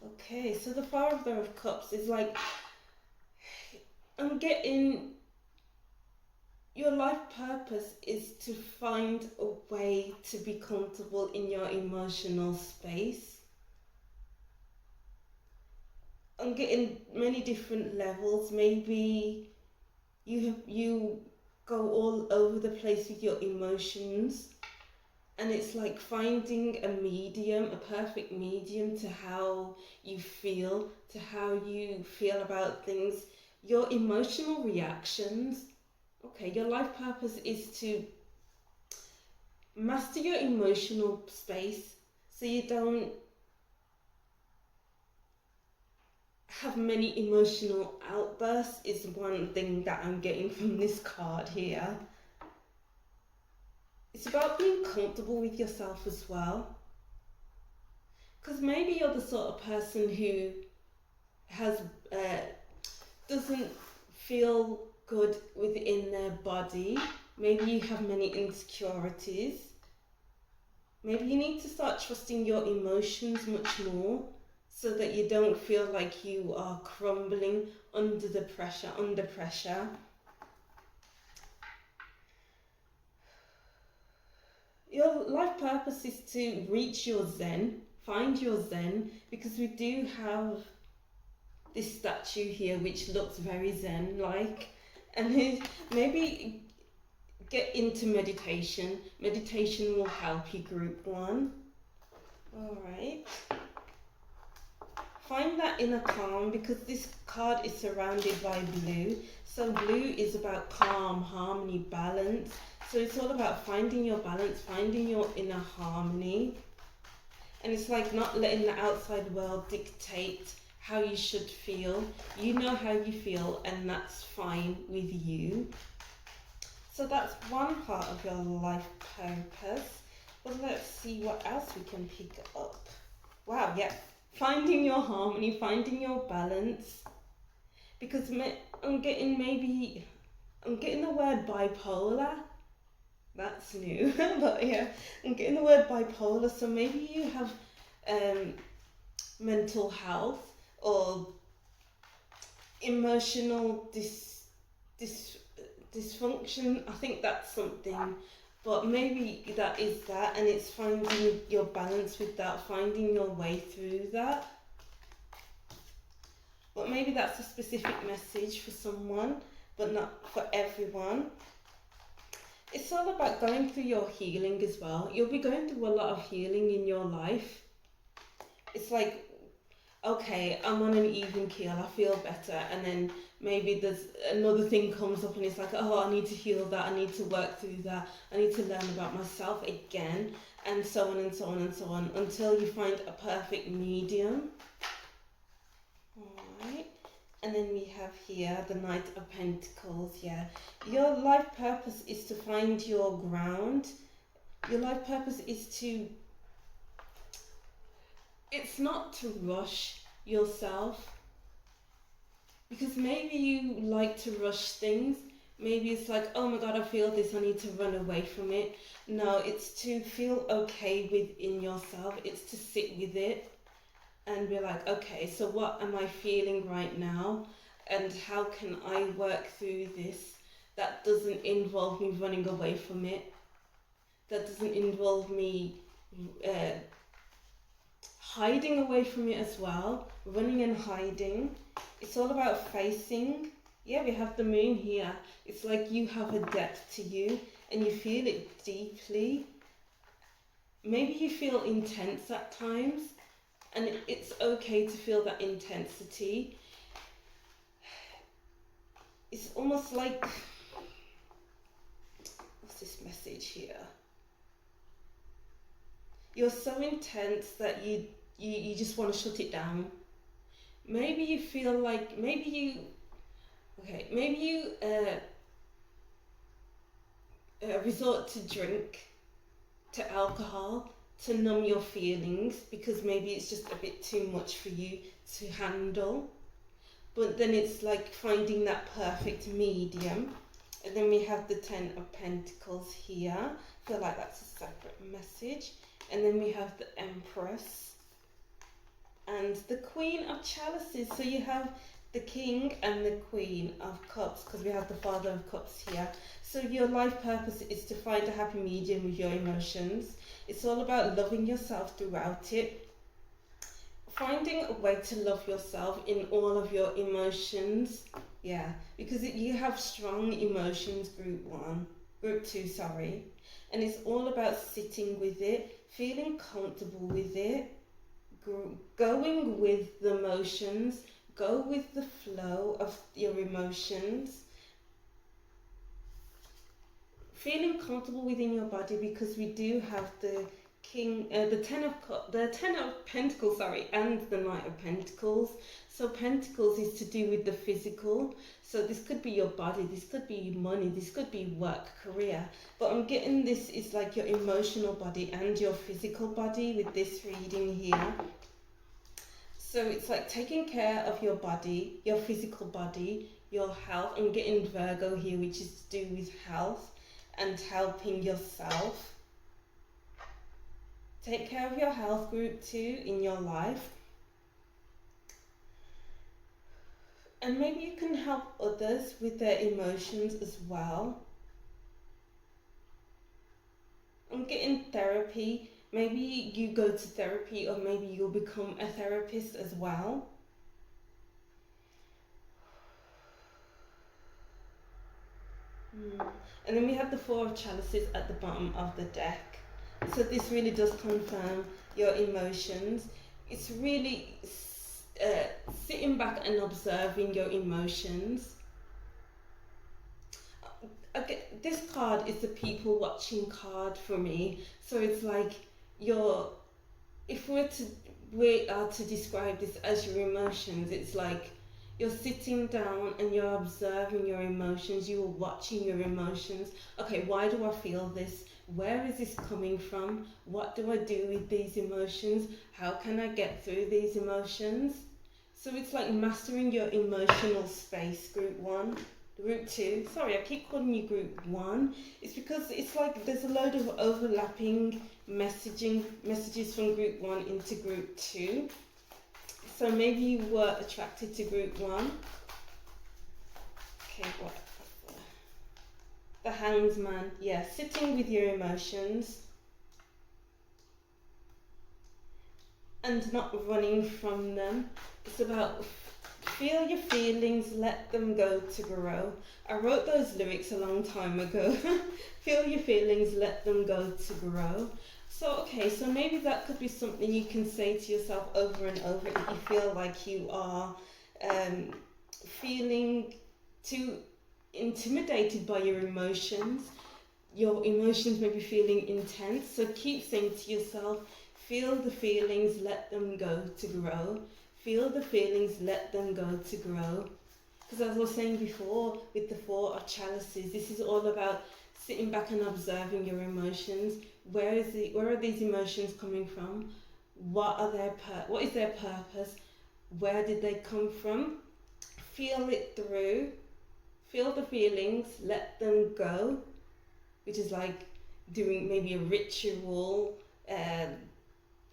Okay, so the Father of Cups is like, I'm getting your life purpose is to find a way to be comfortable in your emotional space. I'm getting many different levels. Maybe you go all over the place with your emotions, and it's like finding a medium, a perfect medium to how you feel about things. Your emotional reactions. Okay, your life purpose is to master your emotional space so you don't have many emotional outbursts, is one thing that I'm getting from this card here. It's about being comfortable with yourself as well. Because maybe you're the sort of person who has doesn't feel good within their body. Maybe you have many insecurities. Maybe you need to start trusting your emotions much more, so that you don't feel like you are crumbling under pressure. Your life purpose is to reach your Zen, find your Zen, because we do have this statue here which looks very Zen-like, and maybe get into meditation. Meditation will help you, group 1. Alright. Find that inner calm, because this card is surrounded by blue. So blue is about calm, harmony, balance. So it's all about finding your balance, finding your inner harmony. And it's like not letting the outside world dictate how you should feel. You know how you feel, and that's fine with you. So that's one part of your life purpose. But let's see what else we can pick up. Wow, yeah. Finding your harmony, finding your balance. Because I'm getting the word bipolar. That's new. But yeah, I'm getting the word bipolar. So maybe you have mental health or emotional dysfunction. I think that's something, but maybe that is that, and it's finding your balance with that, finding your way through that. But maybe that's a specific message for someone, but not for everyone. It's all about going through your healing as well. You'll be going through a lot of healing in your life. It's like, okay, I'm on an even keel, I feel better, and then maybe there's another thing comes up and it's like, oh, I need to heal that, I need to work through that, I need to learn about myself again, and so on and so on and so on, until you find a perfect medium. Alright, and then we have here the Knight of Pentacles. Yeah, your life purpose is to find your ground. Your life purpose is to, it's not to rush yourself. Because maybe you like to rush things. Maybe it's like, oh my god, I feel this, I need to run away from it. No, it's to feel okay within yourself. It's to sit with it and be like, okay, so what am I feeling right now? And how can I work through this? That doesn't involve me running away from it. That doesn't involve me uh, hiding away from it as well. Running and hiding. It's all about facing. Yeah, we have the moon here. It's like you have a depth to you and you feel it deeply. Maybe you feel intense at times, and it's okay to feel that intensity. It's almost like, what's this message here? You're so intense that you just want to shut it down. Maybe you feel like, maybe you resort to drink, to alcohol, to numb your feelings, because maybe it's just a bit too much for you to handle. But then it's like finding that perfect medium. And then we have the Ten of Pentacles here. I feel like that's a separate message. And then we have the Empress and the Queen of Chalices. So you have the King and the Queen of Cups, because we have the Father of Cups here. So your life purpose is to find a happy medium with your emotions. It's all about loving yourself throughout it. Finding a way to love yourself in all of your emotions. Yeah, because you have strong emotions, group 2, sorry. And it's all about sitting with it, feeling comfortable with it, going with the emotions, go with the flow of your emotions. Feeling comfortable within your body, because we do have the Ten of Pentacles, and the Knight of Pentacles. So Pentacles is to do with the physical. So this could be your body, this could be money, this could be work, career. But I'm getting this is like your emotional body and your physical body with this reading here. So it's like taking care of your body, your physical body, your health. I'm getting Virgo here, which is to do with health and helping yourself. Take care of your health, group 2, in your life. And maybe you can help others with their emotions as well. I'm getting therapy. Maybe you go to therapy, or maybe you'll become a therapist as well. And then we have the Four of Chalices at the bottom of the deck. So this really does confirm your emotions. It's really sitting back and observing your emotions. Okay, this card is the people watching card for me. So it's like if we are to describe this as your emotions, it's like you're sitting down and you're observing your emotions, you're watching your emotions. Okay, why do I feel this? Where is this coming from? What do I do with these emotions? How can I get through these emotions? So it's like mastering your emotional space, group 1. Group 2, sorry, I keep calling you group 1. It's because it's like there's a load of overlapping messages from group 1 into group 2. So maybe you were attracted to group 1. Okay, what? The Hanged Man. Yeah, sitting with your emotions and not running from them. It's about feel your feelings, let them go to grow. I wrote those lyrics a long time ago. Feel your feelings, let them go to grow. So, okay, so maybe that could be something you can say to yourself over and over if you feel like you are feeling too intimidated by your emotions. Your emotions may be feeling intense, so keep saying to yourself, feel the feelings, let them go to grow. Feel the feelings, let them go to grow. Because as I was saying before, with the Four of Chalices, this is all about sitting back and observing your emotions. Where are these emotions coming from? What is their purpose? Where did they come from? feel it through, feel the feelings, let them go, which is like doing maybe a ritual, I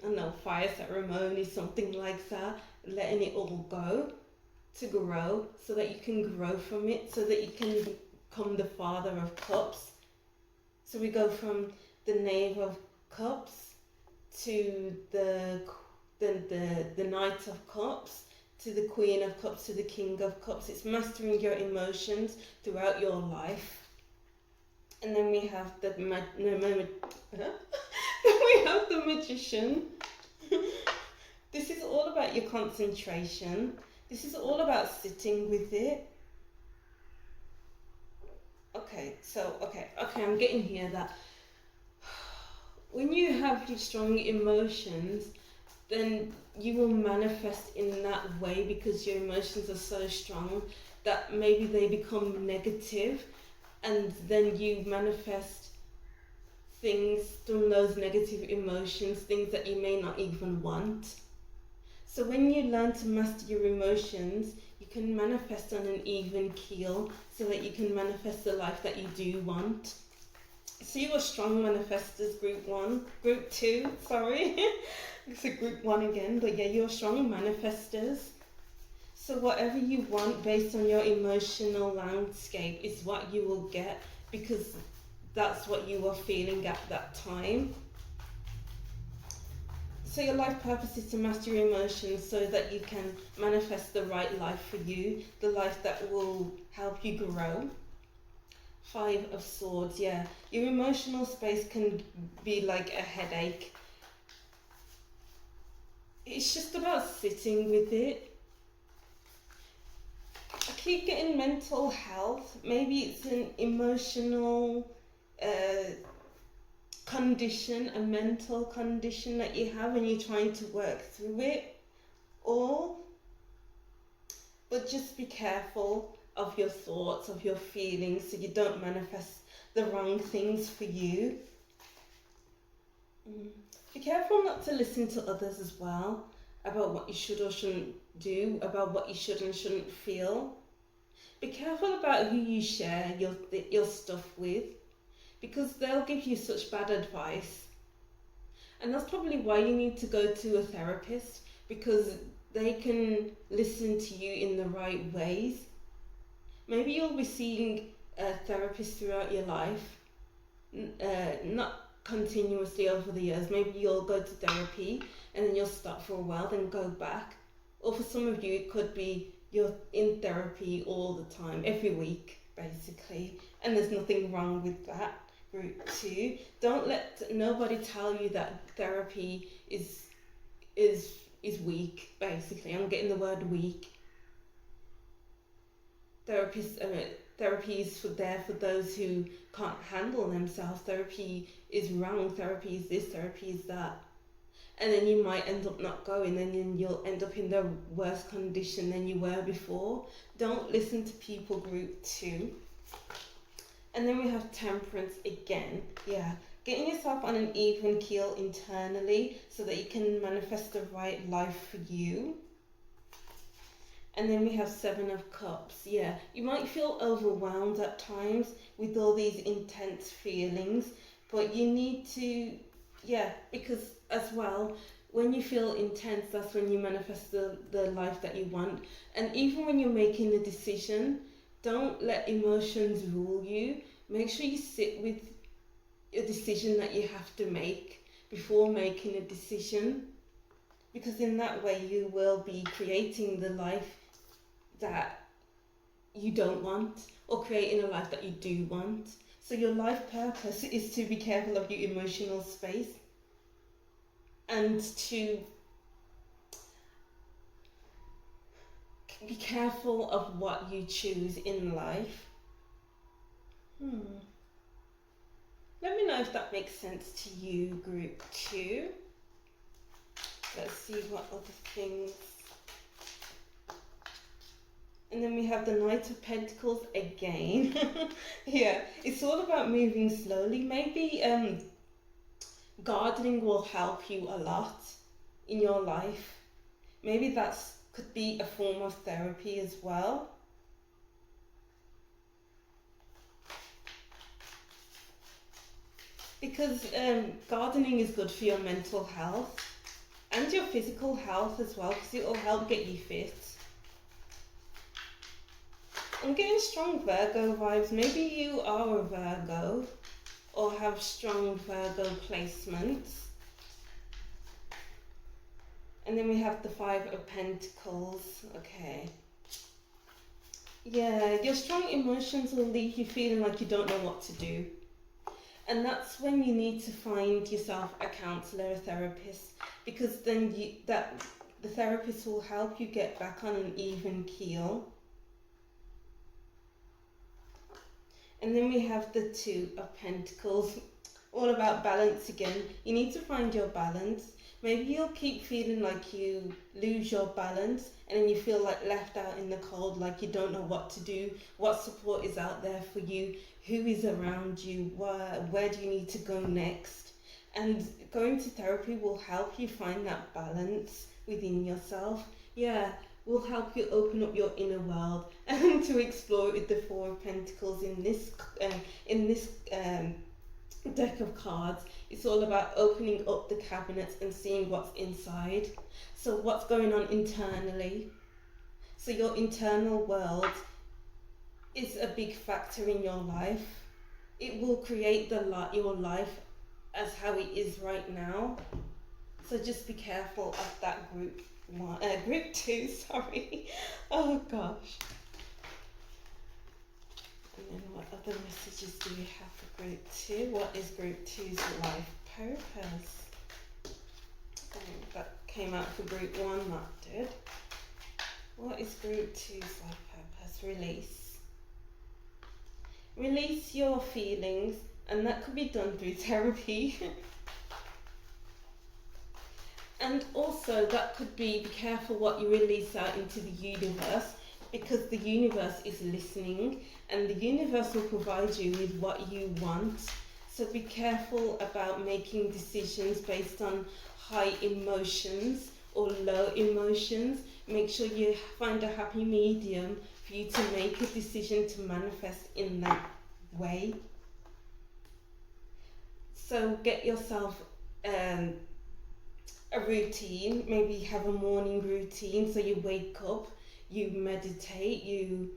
don't know, fire ceremony, something like that, letting it all go to grow so that you can grow from it, so that you can become the Father of Cups. So we go from the Knave of Cups to the Knight of Cups, to the Queen of Cups, to the King of Cups. It's mastering your emotions throughout your life. And then we have the Magician. This is all about your concentration. This is all about sitting with it. Okay, I'm getting here that when you have these strong emotions, then you will manifest in that way because your emotions are so strong that maybe they become negative, and then you manifest things from those negative emotions, things that you may not even want. So when you learn to master your emotions, you can manifest on an even keel so that you can manifest the life that you do want. So you are strong manifestors, group 2, sorry. It's a group 1 again, but yeah, you're strong manifestors. So whatever you want based on your emotional landscape is what you will get, because that's what you are feeling at that time. So your life purpose is to master your emotions so that you can manifest the right life for you, the life that will help you grow. 5 of Swords, yeah. Your emotional space can be like a headache. It's just about sitting with it. I keep getting mental health. Maybe it's an emotional condition, a mental condition that you have and you're trying to work through it. But just be careful of your thoughts, of your feelings, so you don't manifest the wrong things for you. Be careful not to listen to others as well about what you should or shouldn't do, about what you should and shouldn't feel. Be careful about who you share your stuff with, because they'll give you such bad advice. And that's probably why you need to go to a therapist, because they can listen to you in the right ways. Maybe you'll be seeing a therapist throughout your life, not continuously over the years. Maybe you'll go to therapy and then you'll stop for a while, then go back. Or for some of you, it could be you're in therapy all the time, every week, basically. And there's nothing wrong with that. Group 2, don't let nobody tell you that therapy is weak, basically. I'm getting the word weak. Therapy is there for those who can't handle themselves. Therapy is wrong, therapy is this, therapy is that. And then you might end up not going, and then you'll end up in the worse condition than you were before. Don't listen to people, group 2. And then we have Temperance again. Yeah, getting yourself on an even keel internally so that you can manifest the right life for you. And then we have 7 of Cups. Yeah, you might feel overwhelmed at times with all these intense feelings, but you need to, because as well, when you feel intense, that's when you manifest the life that you want. And even when you're making a decision, don't let emotions rule you. Make sure you sit with a decision that you have to make before making a decision, because in that way you will be creating the life that you don't want, or creating a life that you do want. So your life purpose is to be careful of your emotional space and to be careful of what you choose in life. Let me know if that makes sense to you, group 2. Let's see what other things. And then we have the Knight of Pentacles again. Yeah, it's all about moving slowly. Maybe gardening will help you a lot in your life. Maybe that's could be a form of therapy as well. Because gardening is good for your mental health and your physical health as well, because it will help get you fit. I'm getting strong Virgo vibes. Maybe you are a Virgo or have strong Virgo placements. And then we have the Five of Pentacles. Okay. Yeah, your strong emotions will leave you feeling like you don't know what to do. And that's when you need to find yourself a counsellor, a therapist, because then the therapist will help you get back on an even keel. And then we have the Two of Pentacles, all about balance again. You need to find your balance. Maybe you'll keep feeling like you lose your balance and then you feel like left out in the cold, like you don't know what to do, what support is out there for you, who is around you, where do you need to go next. And going to therapy will help you find that balance within yourself. Yeah, will help you open up your inner world and to explore it with the Four of Pentacles in this deck of cards. It's all about opening up the cabinets and seeing what's inside. So what's going on internally. So your internal world is a big factor in your life. It will create your life as how it is right now. So just be careful of that group 2, sorry. Oh gosh. And then what other messages do we have for group 2? What is group 2's life purpose? That came out for group 1, that did. What is group 2's life purpose? Release. Release your feelings, and that could be done through therapy. And also that could be careful what you release out into the universe, because the universe is listening and the universe will provide you with what you want. So be careful about making decisions based on high emotions or low emotions. Make sure you find a happy medium for you to make a decision to manifest in that way. So get yourself a routine. Maybe have a morning routine. So you wake up, you meditate, you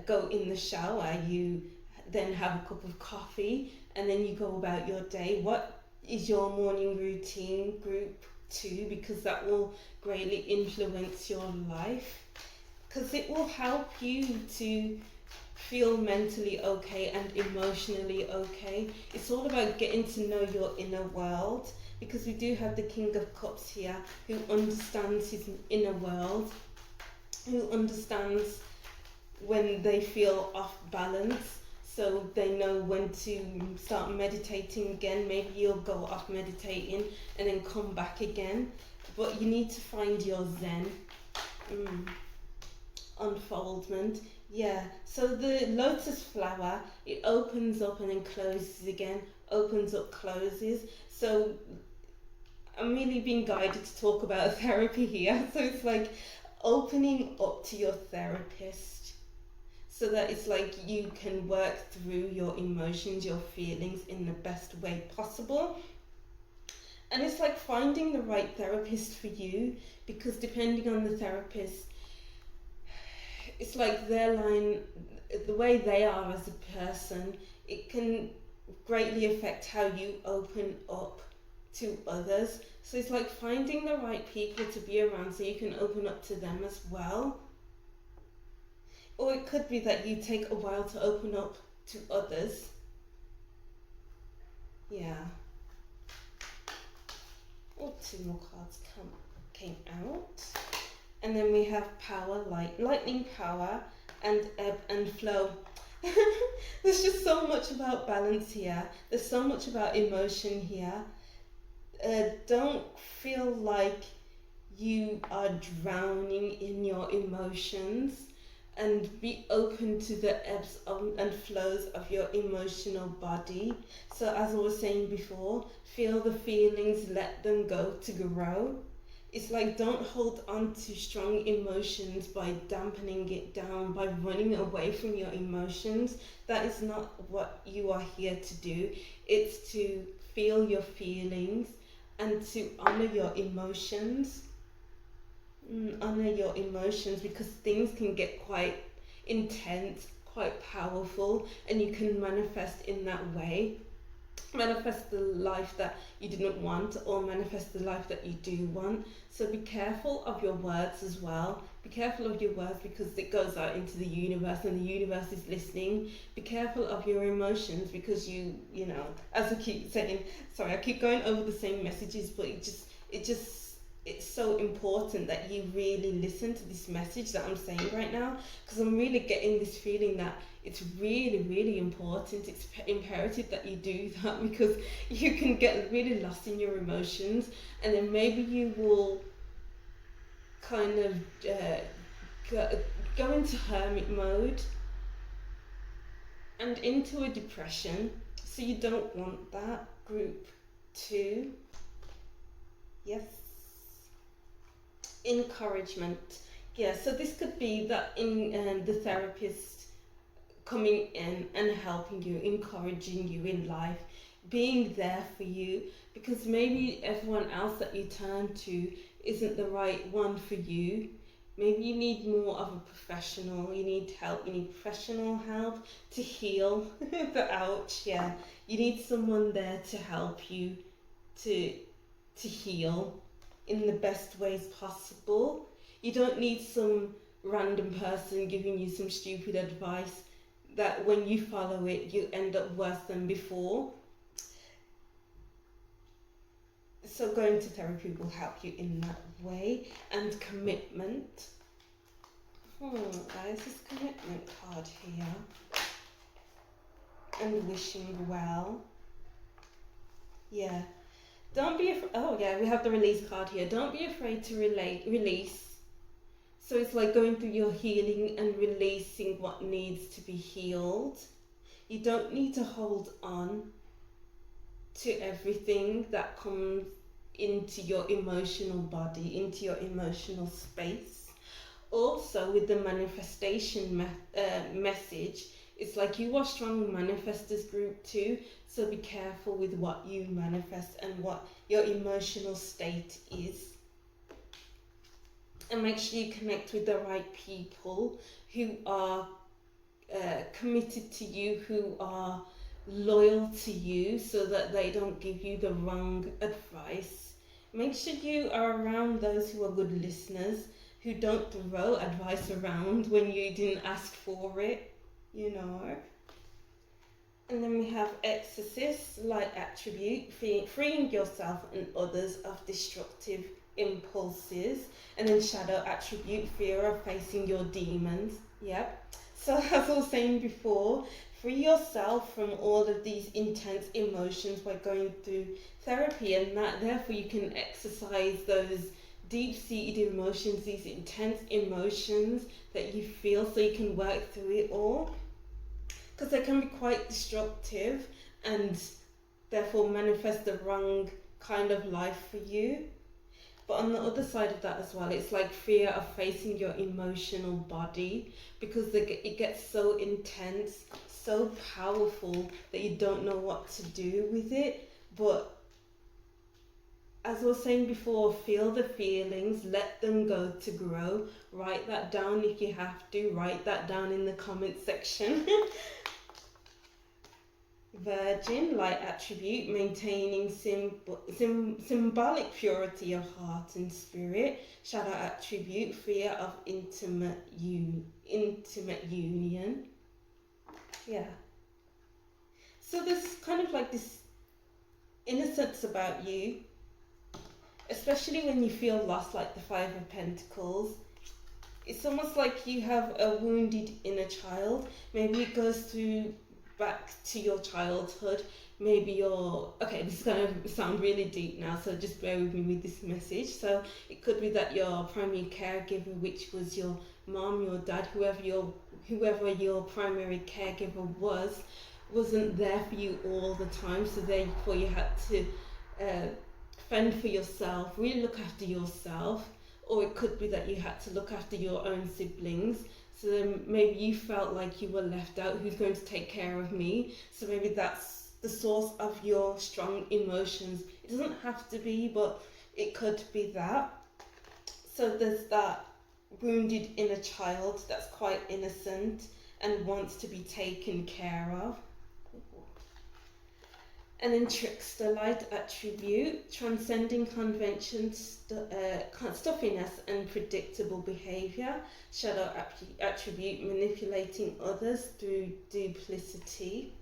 go in the shower, you then have a cup of coffee, and then you go about your day. What is your morning routine, group 2? Because that will greatly influence your life, because it will help you to feel mentally okay and emotionally okay. It's all about getting to know your inner world, because we do have the King of Cups here, who understands his inner world, who understands when they feel off balance, so they know when to start meditating again. Maybe you'll go off meditating and then come back again, but you need to find your zen. Unfoldment. Yeah, so the lotus flower, it opens up and then closes again, opens up, closes. So I'm really being guided to talk about therapy here. So it's like opening up to your therapist, so that it's like you can work through your emotions, your feelings in the best way possible. And it's like finding the right therapist for you, because depending on the therapist, it's like their line, the way they are as a person, it can greatly affect how you open up to others. So it's like finding the right people to be around so you can open up to them as well. Or it could be that you take a while to open up to others. Yeah. Oh, 2 more cards came out. And then we have power, lightning power, and ebb and flow. There's just so much about balance here. There's so much about emotion here. Don't feel like you are drowning in your emotions, and be open to the ebbs and flows of your emotional body. So as I was saying before, feel the feelings, let them go to grow. It's like, don't hold on to strong emotions by dampening it down, by running away from your emotions. That is not what you are here to do. It's to feel your feelings and to honor your emotions. Honor your emotions, because things can get quite intense, quite powerful, and you can manifest in that way. Manifest the life that you didn't want, or manifest the life that you do want. So be careful of your words as well. Be careful of your words, because it goes out into the universe and the universe is listening. Be careful of your emotions, because you know, as I keep saying, sorry, I keep going over the same messages, but it's so important that you really listen to this message that I'm saying right now, because I'm really getting this feeling that it's really, really important. It's imperative that you do that, because you can get really lost in your emotions, and then maybe you will kind of go into hermit mode and into a depression. So you don't want that. Group 2. Yes. Encouragement. Yeah, so this could be that in the therapist coming in and helping you, encouraging you in life, being there for you, because maybe everyone else that you turn to isn't the right one for you. Maybe you need more of a professional. You need help. You need professional help to heal. The ouch, yeah. You need someone there to help you to heal in the best ways possible. You don't need some random person giving you some stupid advice that when you follow it, you end up worse than before. So going to therapy will help you in that way. And commitment. There's this commitment card here. And wishing well. Yeah. Don't be afraid. Oh yeah, we have the release card here. Don't be afraid to release. So it's like going through your healing and releasing what needs to be healed. You don't need to hold on to everything that comes into your emotional body, into your emotional space. Also, with the manifestation message, it's like you are strong manifestors, group 2. So be careful with what you manifest and what your emotional state is. And make sure you connect with the right people who are committed to you, who are loyal to you, so that they don't give you the wrong advice. Make sure you are around those who are good listeners, who don't throw advice around when you didn't ask for it, you know. And then we have Exorcist, light attribute, freeing yourself and others of destructive impulses. And then shadow attribute, fear of facing your demons. Yep. So as I was saying before, free yourself from all of these intense emotions by going through therapy, and that therefore you can exercise those deep-seated emotions, these intense emotions that you feel, so you can work through it all, because they can be quite destructive and therefore manifest the wrong kind of life for you. But on the other side of that as well, it's like fear of facing your emotional body, because it gets so intense, so powerful, that you don't know what to do with it. But as I was saying before, feel the feelings, let them go to grow. Write that down if you have to. Write that down in the comment section. Virgin, light attribute, maintaining symbolic purity of heart and spirit. Shadow attribute, fear of intimate union. Yeah. So there's kind of like this innocence about you, especially when you feel lost, like the Five of Pentacles. It's almost like you have a wounded inner child. Maybe it goes through back to your childhood. Maybe you're, okay, this is going to sound really deep now, so just bear with me with this message. So it could be that your primary caregiver, which was your mom, your dad, whoever your primary caregiver wasn't there for you all the time, so therefore you had to fend for yourself, really look after yourself. Or it could be that you had to look after your own siblings. So then maybe you felt like you were left out. Who's going to take care of me? So maybe that's the source of your strong emotions. It doesn't have to be, but it could be that. So there's that wounded inner child that's quite innocent and wants to be taken care of. And then trickster light attribute, transcending convention, stuffiness and predictable behaviour. Shadow attribute, manipulating others through duplicity.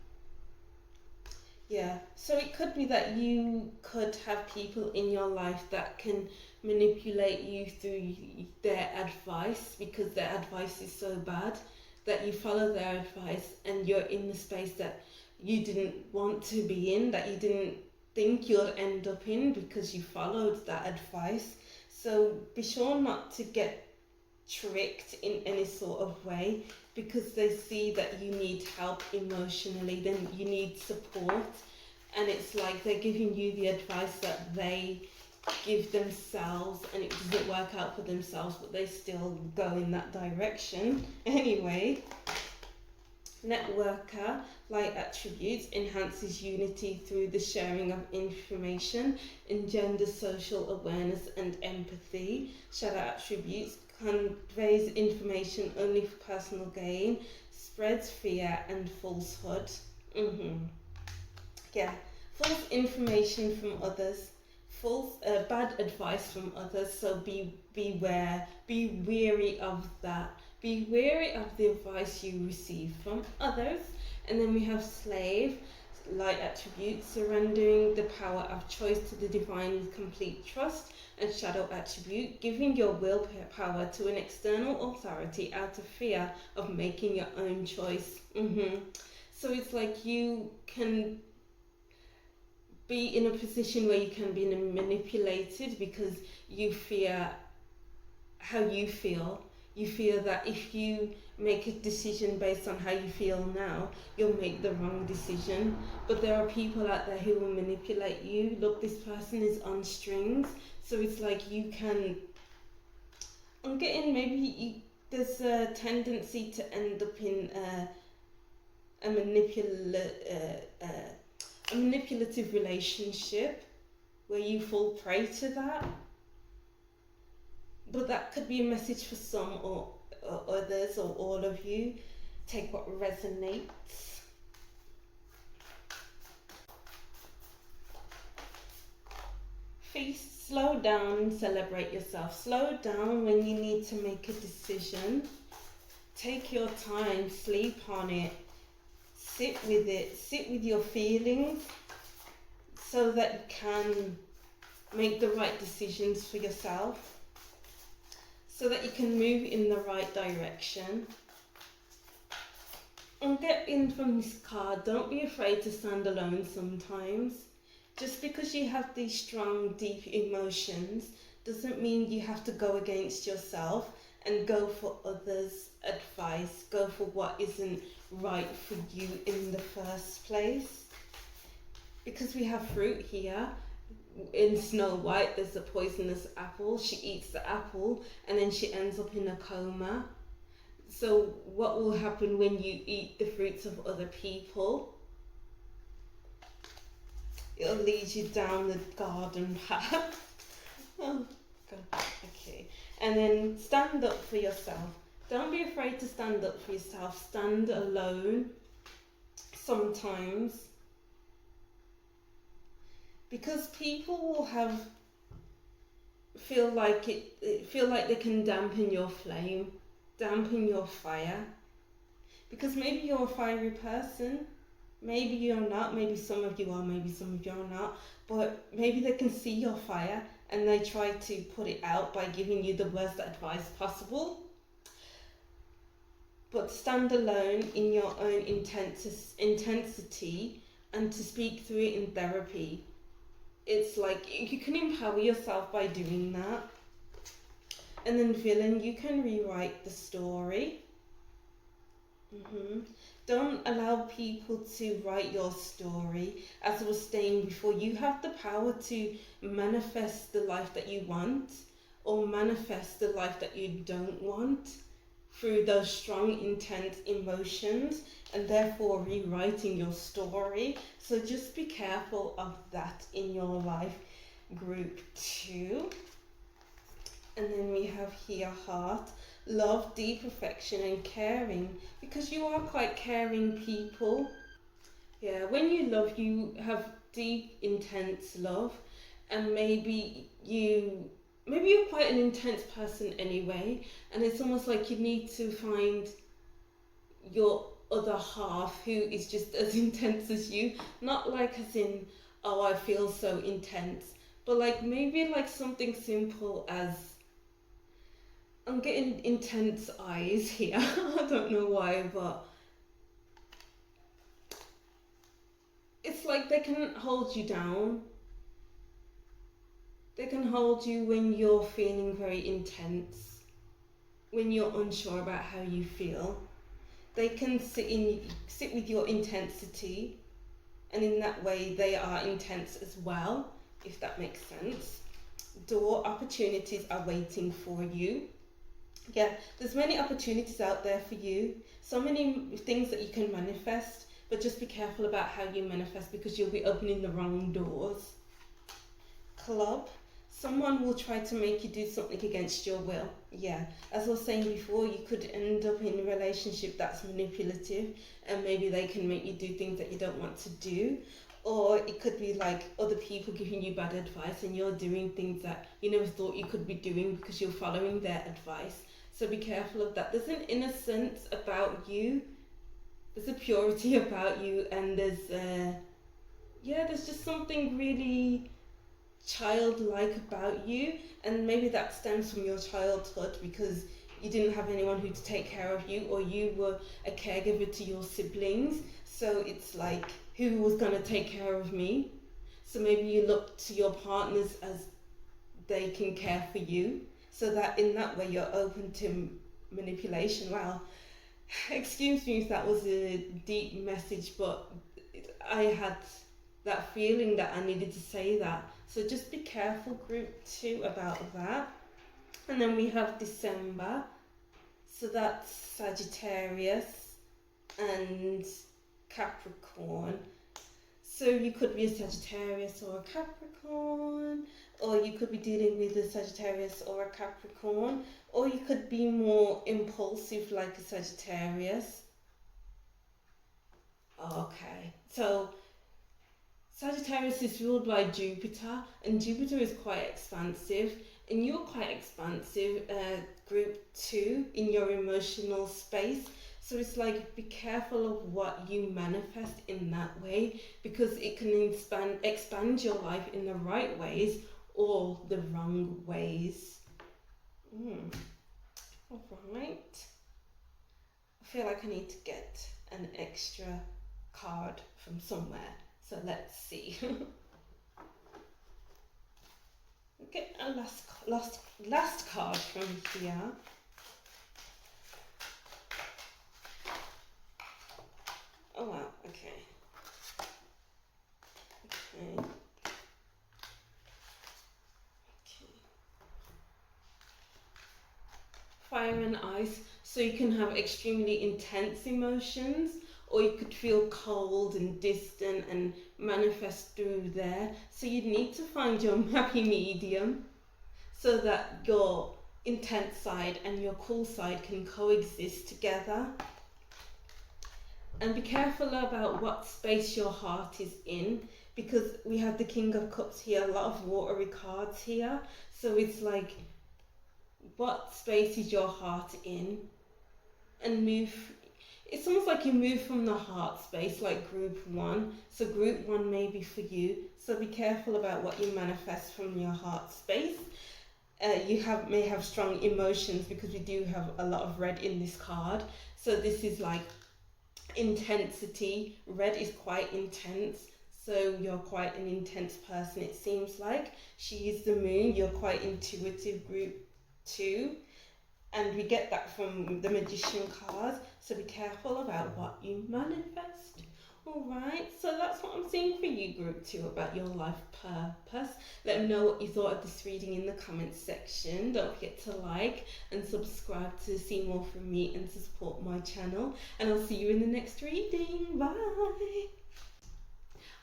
Yeah, so it could be that you could have people in your life that can manipulate you through their advice, because their advice is so bad that you follow their advice and you're in the space that you didn't want to be in, that you didn't think you'll end up in because you followed that advice. So be sure not to get tricked in any sort of way, because they see that you need help emotionally, then you need support, and it's like they're giving you the advice that they give themselves and it doesn't work out for themselves, but they still go in that direction anyway. Networker, light attributes, enhances unity through the sharing of information, engenders social awareness and empathy. Shadow attributes, conveys information only for personal gain, spreads fear and falsehood. Yeah, false information from others, bad advice from others. So beware, be wary of that. Be wary of the advice you receive from others. And then we have slave, light attribute, surrendering the power of choice to the divine with complete trust. And shadow attribute, giving your willpower to an external authority out of fear of making your own choice. So it's like you can be in a position where you can be manipulated because you fear how you feel. You fear that if you make a decision based on how you feel now, you'll make the wrong decision. But there are people out there who will manipulate you. Look, this person is on strings. So it's like you can, I'm getting there's a tendency to end up in a manipulative relationship where you fall prey to that. But that could be a message for some or others or all of you. Take what resonates. Feast, slow down and celebrate yourself. Slow down when you need to make a decision. Take your time, sleep on it. Sit with it, sit with your feelings so that you can make the right decisions for yourself, so that you can move in the right direction. And get in from this card, don't be afraid to stand alone sometimes. Just because you have these strong, deep emotions doesn't mean you have to go against yourself and go for others' advice, go for what isn't right for you in the first place. Because we have fruit here. In Snow White, there's a poisonous apple. She eats the apple and then she ends up in a coma. So what will happen when you eat the fruits of other people? It'll lead you down the garden path. Oh God, okay. And then stand up for yourself. Don't be afraid to stand up for yourself. Stand alone sometimes. Because people will feel like they can dampen your flame, dampen your fire. Because maybe you're a fiery person, maybe you're not, maybe some of you are, maybe some of you are not, but maybe they can see your fire and they try to put it out by giving you the worst advice possible. But stand alone in your own intensity and to speak through it in therapy. It's like you can empower yourself by doing that. And then villain, you can rewrite the story. Don't allow people to write your story. As I was saying before, you have the power to manifest the life that you want or manifest the life that you don't want through those strong, intense emotions, and therefore rewriting your story. So just be careful of that in your life, group 2. And then we have here heart, love, deep affection and caring, because you are quite caring people. Yeah, when you love, you have deep, intense love, and maybe you're quite an intense person anyway, and it's almost like you need to find your other half who is just as intense as you, not like as in, oh, I feel so intense, but like maybe like something simple as, I'm getting intense eyes here. I don't know why, but it's like they can hold you down. They can hold you when you're feeling very intense, when you're unsure about how you feel. They can sit with your intensity, and in that way they are intense as well, if that makes sense. Door, opportunities are waiting for you. Yeah, there's many opportunities out there for you, so many things that you can manifest, but just be careful about how you manifest because you'll be opening the wrong doors. Club, someone will try to make you do something against your will. Yeah, as I was saying before, you could end up in a relationship that's manipulative, and maybe they can make you do things that you don't want to do. Or it could be like other people giving you bad advice and you're doing things that you never thought you could be doing because you're following their advice. So be careful of that. There's an innocence about you, there's a purity about you, and there's just something really childlike about you, and maybe that stems from your childhood because you didn't have anyone who to take care of you, or you were a caregiver to your siblings, so it's like, who was going to take care of me? So maybe you look to your partners as they can care for you, so that in that way you're open to manipulation. Wow, excuse me if that was a deep message, but I had that feeling that I needed to say that. So just be careful, group 2, about that. And then we have December, so that's Sagittarius and Capricorn. So you could be a Sagittarius or a Capricorn, or you could be dealing with a Sagittarius or a Capricorn, or you could be more impulsive like a Sagittarius. Okay, so Sagittarius is ruled by Jupiter, and Jupiter is quite expansive, and you're quite expansive, group 2, in your emotional space. So it's like, be careful of what you manifest in that way, because it can expand your life in the right ways or the wrong ways. Alright. I feel like I need to get an extra card from somewhere. So let's see. Get a last card from here. Oh wow, okay. Okay. Fire and ice. So you can have extremely intense emotions, or you could feel cold and distant and manifest through there. So you need to find your happy medium so that your intense side and your cool side can coexist together. And be careful about what space your heart is in, because we have the King of Cups here, a lot of watery cards here. So it's like, what space is your heart in? And move. It's almost like you move from the heart space, like group 1. So group 1 may be for you. So be careful about what you manifest from your heart space. You may have strong emotions, because we do have a lot of red in this card. So this is like intensity. Red is quite intense. So you're quite an intense person, it seems like. She is the moon. You're quite intuitive, group 2. And we get that from the Magician card. So be careful about what you manifest. Alright, so that's what I'm seeing for you, group 2, about your life purpose. Let me know what you thought of this reading in the comments section. Don't forget to like and subscribe to see more from me and to support my channel. And I'll see you in the next reading. Bye!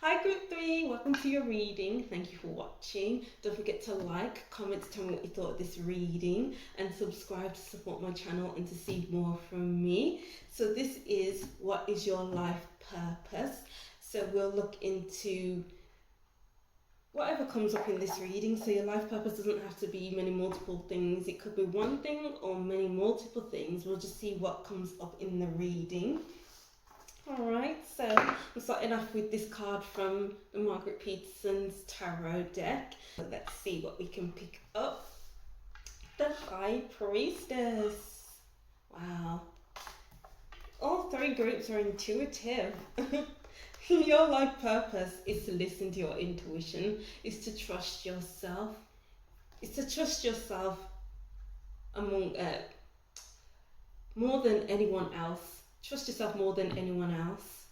Hi group 3, welcome to your reading. Thank you for watching. Don't forget to like, comment, tell me what you thought of this reading, and subscribe to support my channel and to see more from me. So this is what is your life purpose. So we'll look into whatever comes up in this reading. So your life purpose doesn't have to be many multiple things. It could be one thing or many multiple things. We'll just see what comes up in the reading. Alright, so I'm starting off with this card from the Margaret Peterson's tarot deck. Let's see what we can pick up. The High Priestess. Wow. All 3 groups are intuitive. Your life purpose is to listen to your intuition, is to trust yourself. It's to trust yourself among more than anyone else. Trust yourself more than anyone else.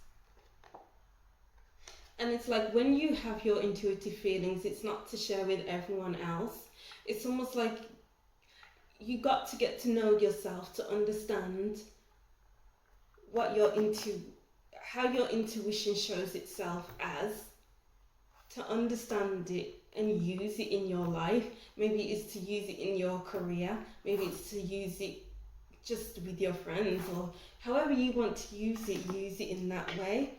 And it's like when you have your intuitive feelings, it's not to share with everyone else. It's almost like you got to get to know yourself to understand what how your intuition shows itself as, to understand it and use it in your life. Maybe it's to use it in your career, maybe it's to use it just with your friends, or however you want to use it in that way.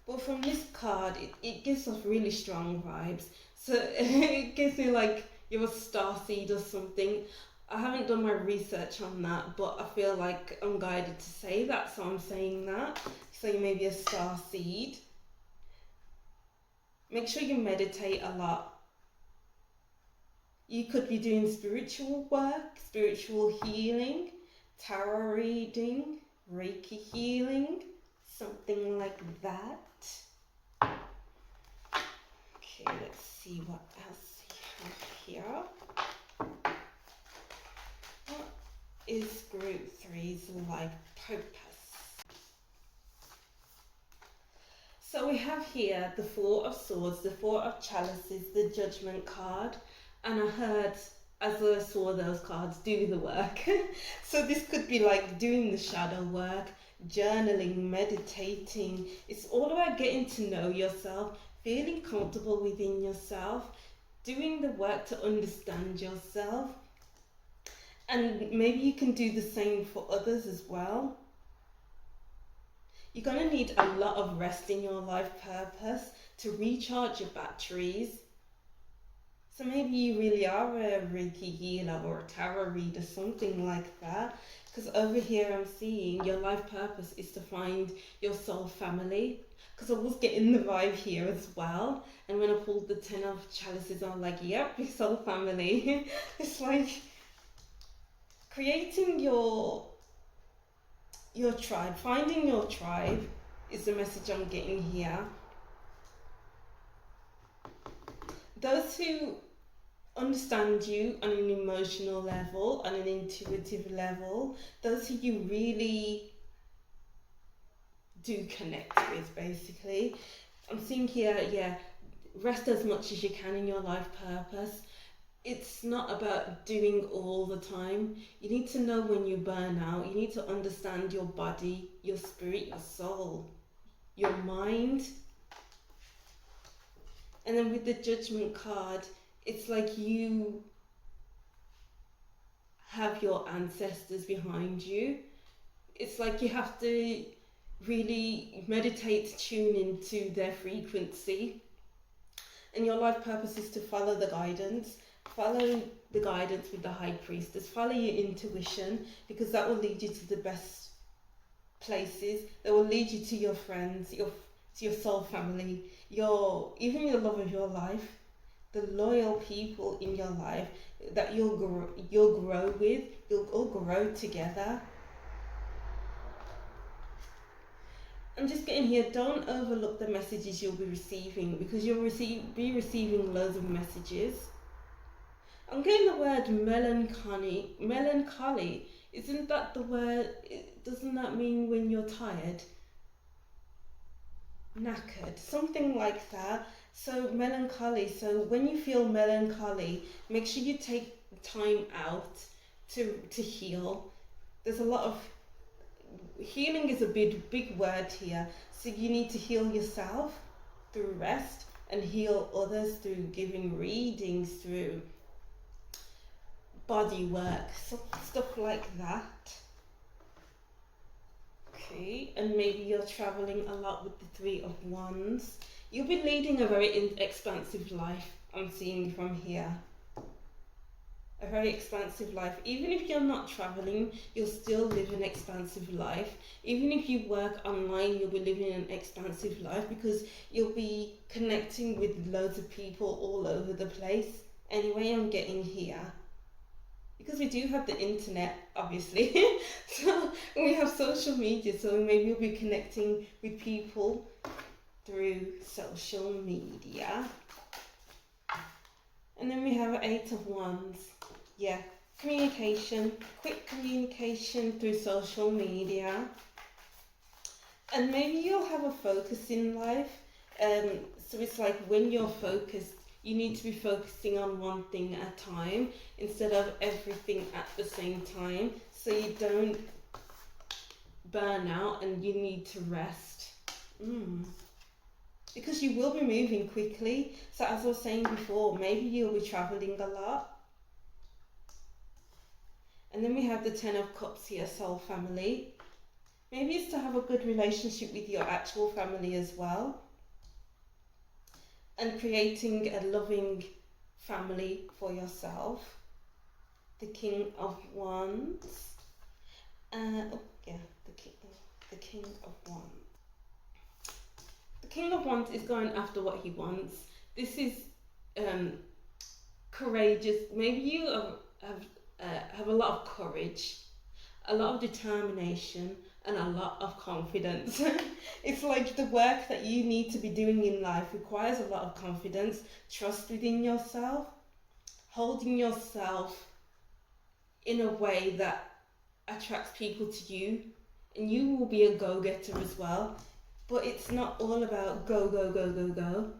But from this card, it gives us really strong vibes. So it gives me like you're a starseed or something. I haven't done my research on that, but I feel like I'm guided to say that, so I'm saying that. So you may be a starseed. Make sure you meditate a lot. You could be doing spiritual work, spiritual healing, tarot reading, Reiki healing, something like that. Okay, let's see what else we have here. What is group 3's life purpose? So we have here the 4 of Swords, the 4 of Chalices, the Judgment card. And I heard, as I saw those cards, do the work. So this could be like doing the shadow work, journaling, meditating. It's all about getting to know yourself, feeling comfortable within yourself, doing the work to understand yourself. And maybe you can do the same for others as well. You're going to need a lot of rest in your life purpose to recharge your batteries. So maybe you really are a Reiki healer or a tarot reader, something like that. Because over here I'm seeing your life purpose is to find your soul family. Because I was getting the vibe here as well. And when I pulled the 10 of Chalices, I'm like, yep, your soul family. It's like creating your tribe. Finding your tribe is the message I'm getting here. Those who understand you on an emotional level, on an intuitive level, those who you really do connect with, basically. I'm seeing here, yeah, rest as much as you can in your life purpose. It's not about doing all the time. You need to know when you burn out. You need to understand your body, your spirit, your soul, your mind. And then with the Judgment card, it's like you have your ancestors behind you. It's like you have to really meditate, tune into their frequency. And your life purpose is to follow the guidance. Follow the guidance with the High Priestess. Follow your intuition, because that will lead you to the best places. That will lead you to your friends, to your soul family, even your love of your life, the loyal people in your life that you'll grow with. You'll all grow together. I'm just getting here, don't overlook the messages you'll be receiving, because you'll be receiving loads of messages. I'm getting the word melancholy. Melancholy. Isn't that the word? Doesn't that mean when you're tired? Knackered. Something like that. So melancholy. So when you feel melancholy, make sure you take time out to heal. There's a lot of healing is a big word here. So you need to heal yourself through rest and heal others through giving readings, through body work, stuff like that. Okay, and maybe you're traveling a lot with the Three of Wands. You'll be leading a very expansive life, I'm seeing from here. A very expansive life. Even if you're not traveling, you'll still live an expansive life. Even if you work online, you'll be living an expansive life because you'll be connecting with loads of people all over the place. Anyway, I'm getting here. Because we do have the internet, obviously. So we have social media, so maybe you'll be connecting with people through social media. And then we have Eight of Wands. Yeah, communication, quick communication through social media. And maybe you'll have a focus in life. So it's like when you're focused, you need to be focusing on one thing at a time instead of everything at the same time, so you don't burn out and you need to rest. Because you will be moving quickly. So as I was saying before, maybe you'll be traveling a lot. And then we have the Ten of Cups here, soul family. Maybe it's to have a good relationship with your actual family as well. And creating a loving family for yourself. The King of Wands. The King of Wands. The King of Wands is going after what he wants. This is courageous. Maybe you have a lot of courage, a lot of determination, and a lot of confidence. It's like the work that you need to be doing in life requires a lot of confidence, trust within yourself, holding yourself in a way that attracts people to you, and you will be a go-getter as well. But it's not all about go, go, go, go, go.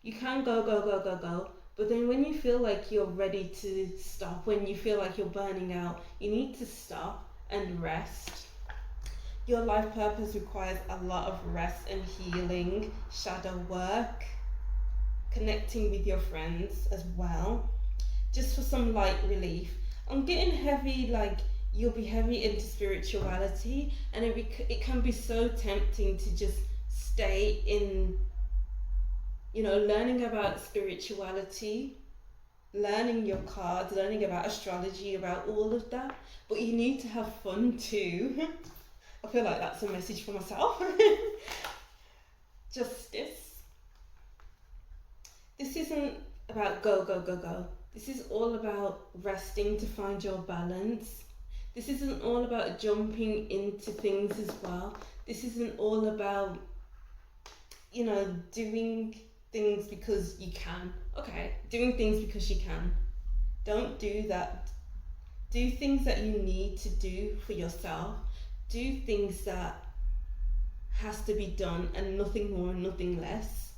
You can go, go, go, go, go. But then when you feel like you're ready to stop, when you feel like you're burning out, you need to stop and rest. Your life purpose requires a lot of rest and healing, shadow work, connecting with your friends as well, just for some light relief. I'm getting heavy, like you'll be heavy into spirituality, and it can be so tempting to just stay in, learning about spirituality, learning your cards, learning about astrology, about all of that, but you need to have fun too. I feel like that's a message for myself. Justice. This isn't about go, go, go, go. This is all about resting to find your balance. This isn't all about jumping into things as well. This isn't all about, doing things because you can. Okay, doing things because you can. Don't do that. Do things that you need to do for yourself. Do things that has to be done and nothing more and nothing less.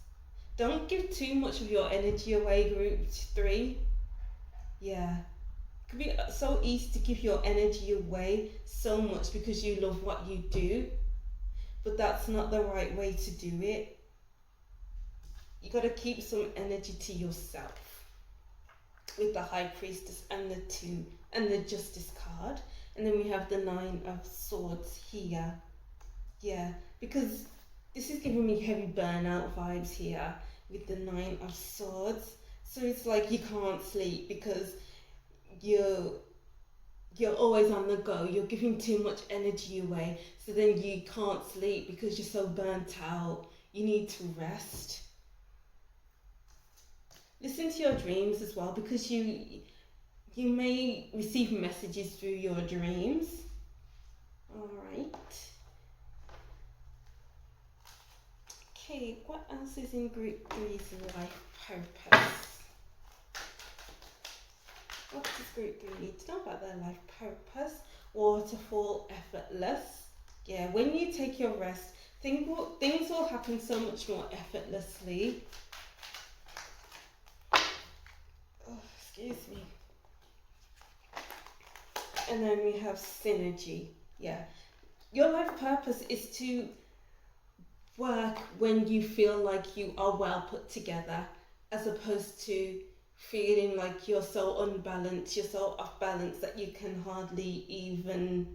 Don't give too much of your energy away, group 3. Yeah. It could be so easy to give your energy away so much because you love what you do, but that's not the right way to do it. You got to keep some energy to yourself with the High Priestess and the 2 and the Justice card. And then we have the 9 of Swords here. Yeah, because this is giving me heavy burnout vibes here with the 9 of Swords. So it's like you can't sleep because you're always on the go. You're giving too much energy away. So then you can't sleep because you're so burnt out. You need to rest. Listen to your dreams as well, because you may receive messages through your dreams. Alright. Okay, what else is in group 3's life purpose? What does group 3 need to know about their life purpose? Waterfall, effortless. Yeah, when you take your rest, things will happen so much more effortlessly. Oh, excuse me. And then we have synergy. Yeah. Your life purpose is to work when you feel like you are well put together, as opposed to feeling like you're so unbalanced, you're so off balance that you can hardly even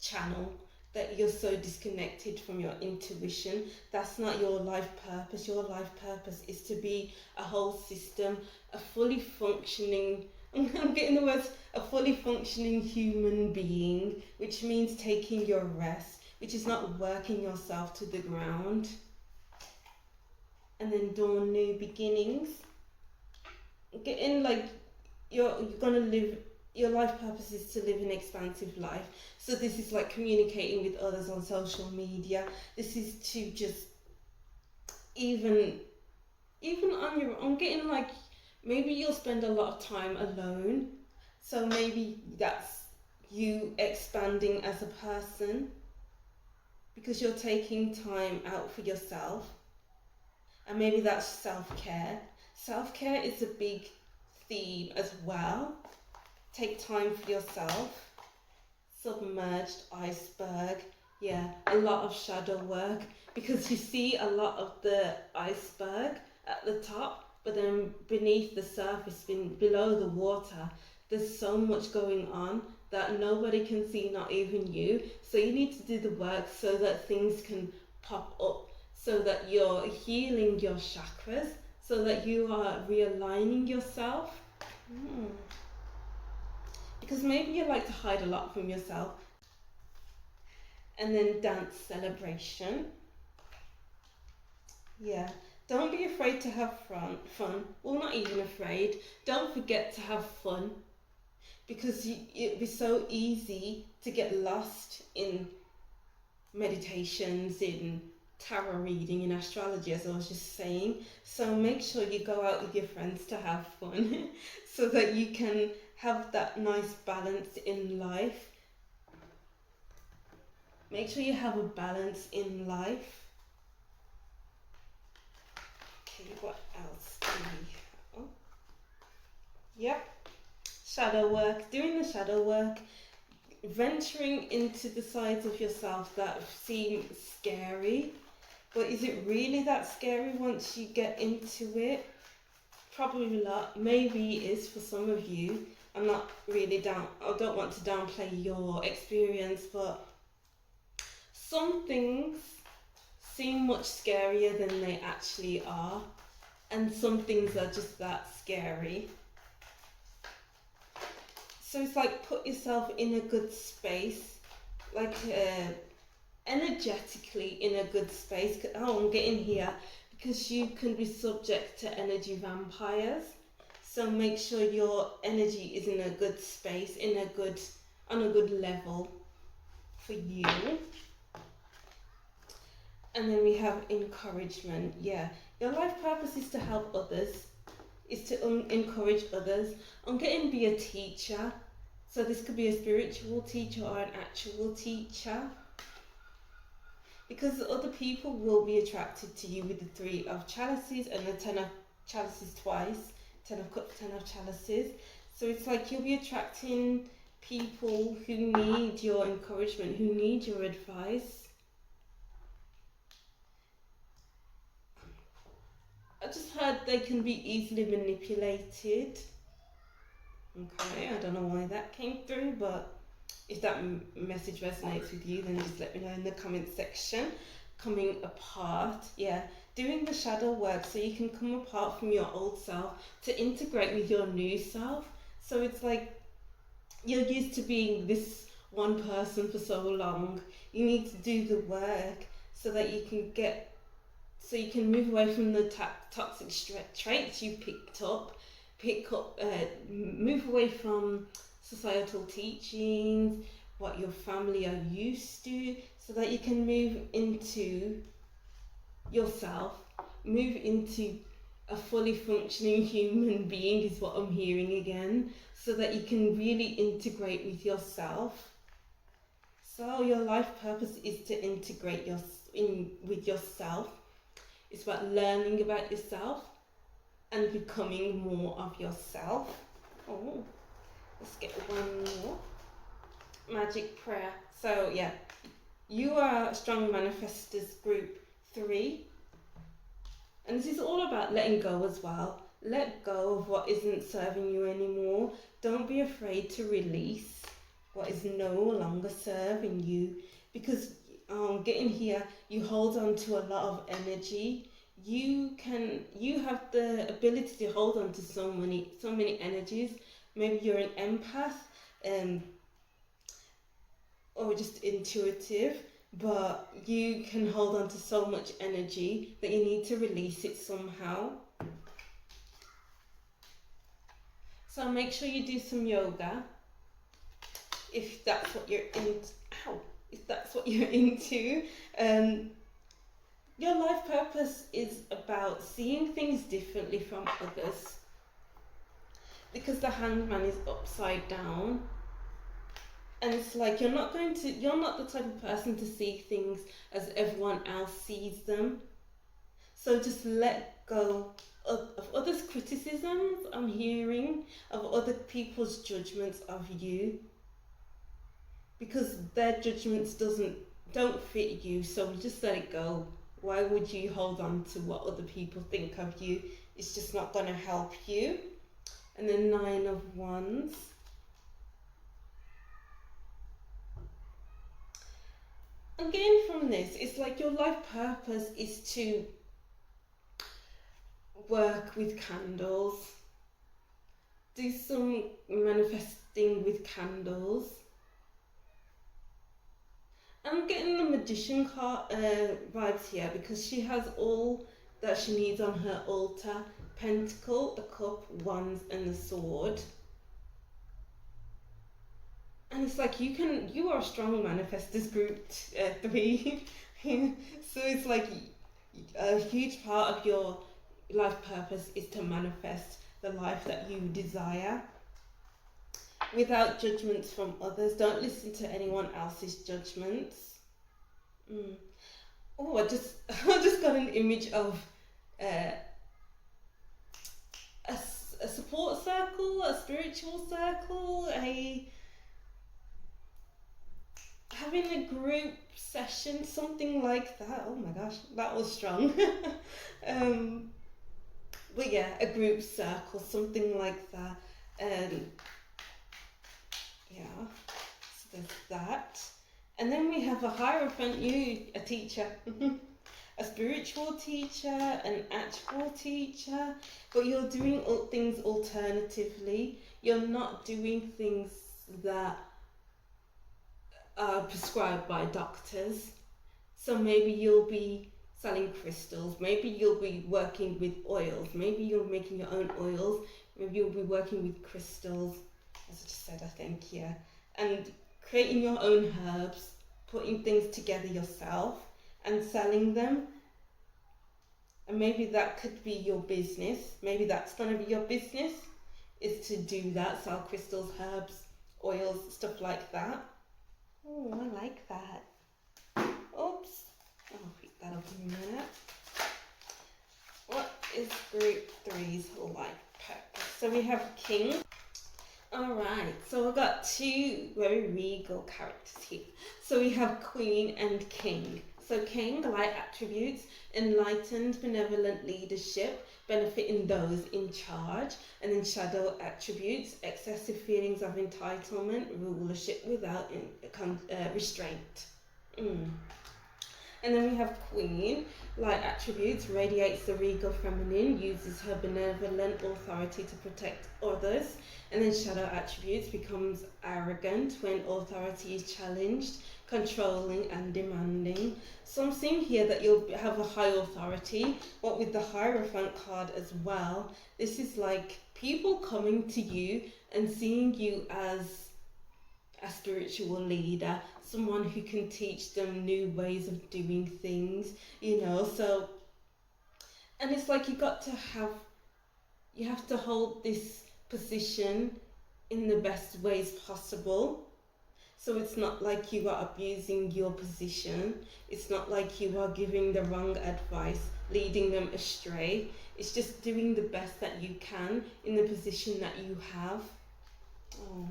channel, that you're so disconnected from your intuition. That's not your life purpose. Your life purpose is to be a whole system, a fully functioning, I'm getting the words, a fully functioning human being, which means taking your rest, which is not working yourself to the ground. And then dawn, new beginnings. Getting like you're gonna live, your life purpose is to live an expansive life. So this is like communicating with others on social media. This is to just even on your own, getting like, maybe you'll spend a lot of time alone. So maybe that's you expanding as a person, because you're taking time out for yourself. And maybe that's self-care. Self-care is a big theme as well. Take time for yourself. Submerged iceberg. Yeah, a lot of shadow work, because you see a lot of the iceberg at the top, but then beneath the surface, below the water, there's so much going on that nobody can see, not even you. So you need to do the work so that things can pop up, so that you're healing your chakras, so that you are realigning yourself. Because maybe you like to hide a lot from yourself. And then dance, celebration. Yeah, don't be afraid to have fun. Well, not even afraid. Don't forget to have fun, because it'd be so easy to get lost in meditations, in tarot reading, in astrology, as I was just saying. So make sure you go out with your friends to have fun so that you can have that nice balance in life. Make sure you have a balance in life. Okay, what else do we have? Yep, shadow work. Doing the shadow work, venturing into the sides of yourself that seem scary. But is it really that scary once you get into it? Probably not. Maybe it is for some of you. I'm not really I don't want to downplay your experience, but some things seem much scarier than they actually are. And some things are just that scary. So it's like, put yourself in a good space, like energetically in a good space. Oh, I'm getting here, because you can be subject to energy vampires. So make sure your energy is in a good space, on a good level for you. And then we have encouragement. Yeah, your life purpose is to help others, is to encourage others. I'm getting be a teacher. So this could be a spiritual teacher or an actual teacher, because other people will be attracted to you with the 3 of chalices and the 10 of chalices twice, 10 of cups, 10 of chalices. So it's like you'll be attracting people who need your encouragement, who need your advice. I just heard they can be easily manipulated. Okay, I don't know why that came through, but if that message resonates with you, then just let me know in the comment section. Coming apart, yeah, doing the shadow work so you can come apart from your old self to integrate with your new self. So it's like you're used to being this one person for so long. You need to do the work so that you can move away from the toxic traits you picked up, move away from societal teachings, what your family are used to, so that you can move into yourself, move into a fully functioning human being is what I'm hearing again, so that you can really integrate with yourself. So your life purpose is to integrate with yourself. It's about learning about yourself and becoming more of yourself. Oh, let's get one more. Magic prayer. So yeah, you are Strong Manifestors Group 3. And this is all about letting go as well. Let go of what isn't serving you anymore. Don't be afraid to release what is no longer serving you. Because getting here, you hold on to a lot of energy. You have the ability to hold on to so many energies. Maybe you're an empath, or just intuitive, but you can hold on to so much energy that you need to release it somehow. So make sure you do some yoga if that's what you're into. Your life purpose is about seeing things differently from others, because the hangman is upside down. And it's like you're not the type of person to see things as everyone else sees them. So just let go of others' criticisms I'm hearing, of other people's judgments of you. Because their judgments don't fit you, so just let it go. Why would you hold on to what other people think of you? It's just not going to help you. And then 9 of Wands. Again, from this, it's like your life purpose is to work with candles. Do some manifesting with candles. I'm getting the Magician card vibes here, because she has all that she needs on her altar. Pentacle, the cup, wands and the sword. And it's like you are a Strong Manifestors Group 3. So it's like a huge part of your life purpose is to manifest the life that you desire without judgments from others. Don't listen to anyone else's judgments. Oh, I just got an image of a support circle, a spiritual circle, having a group session, something like that. Oh my gosh, that was strong. But yeah, a group circle, something like that. Yeah, so there's that. And then we have a Hierophant, a teacher. A spiritual teacher, an actual teacher, but you're doing things alternatively. You're not doing things that are prescribed by doctors. So maybe you'll be selling crystals, maybe you'll be working with oils, maybe you're making your own oils, maybe you'll be working with crystals, as I just said, I think, yeah. And creating your own herbs, putting things together yourself and selling them. And maybe that could be your business. Maybe that's going to be your business, is to do that, sell crystals, herbs, oils, stuff like that. Oh, I like that. Oops. I'll pick that up in a minute. What is group 3's life purpose? So we have King. Alright, so I've got 2 very regal characters here. So we have Queen and King. So King, light attributes, enlightened, benevolent leadership, benefiting those in charge. And then shadow attributes, excessive feelings of entitlement, rulership without restraint. And then we have Queen, light attributes, radiates the regal feminine, uses her benevolent authority to protect others. And then shadow attributes, becomes arrogant when authority is challenged, controlling and demanding. So I'm seeing here that you'll have a high authority, but with the Hierophant card as well, this is like people coming to you and seeing you as a spiritual leader, someone who can teach them new ways of doing things, you know. So And it's like you have to hold this position in the best ways possible. So it's not like you are abusing your position. It's not like you are giving the wrong advice, leading them astray. It's just doing the best that you can in the position that you have. Oh.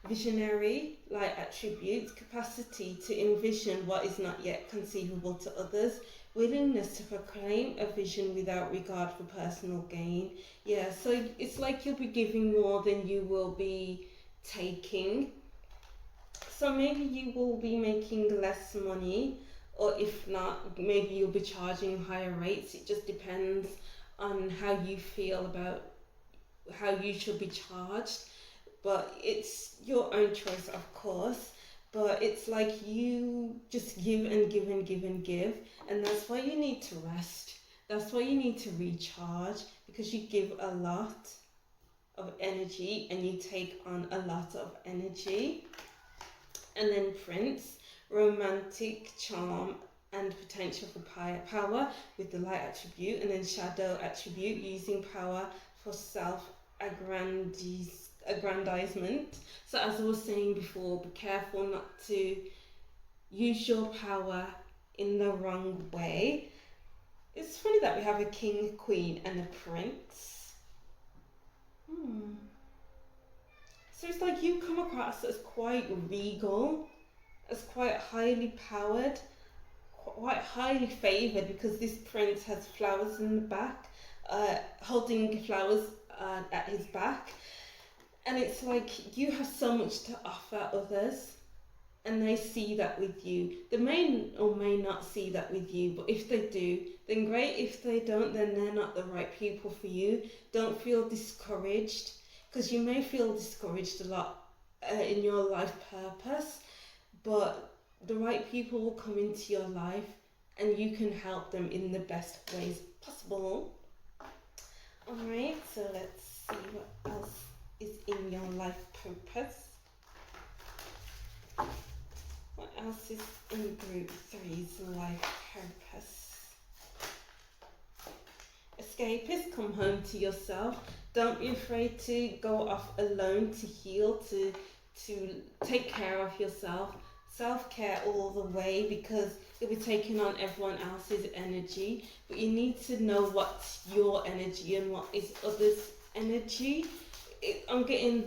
Visionary, light attributes, capacity to envision what is not yet conceivable to others, willingness to proclaim a vision without regard for personal gain. Yeah, so it's like you'll be giving more than you will be taking. So maybe you will be making less money, or if not, maybe you'll be charging higher rates. It just depends on how you feel about how you should be charged. But it's your own choice, of course. But it's like you just give and give and give and give, and that's why you need to rest. That's why you need to recharge, because you give a lot of energy and you take on a lot of energy. And then Prince, romantic charm and potential for power with the light attribute, and then shadow attribute, using power for self-aggrandizement. So as I was saying before, be careful not to use your power in the wrong way. It's funny that we have a king, queen, and a prince. So it's like you come across as quite regal, as quite highly powered, quite highly favoured, because this prince has flowers in the back, holding flowers at his back. And it's like you have so much to offer others, and they see that with you. They may or may not see that with you, but if they do, then great. If they don't, then they're not the right people for you. Don't feel discouraged, because you may feel discouraged a lot in your life purpose, but the right people will come into your life and you can help them in the best ways possible. Alright, so let's see what else is in your life purpose. What else is in group 3's life purpose? Escapist, come home to yourself. Don't be afraid to go off alone to heal, to take care of yourself. Self-care all the way, because you'll be taking on everyone else's energy. But you need to know what's your energy and what is others' energy. I'm getting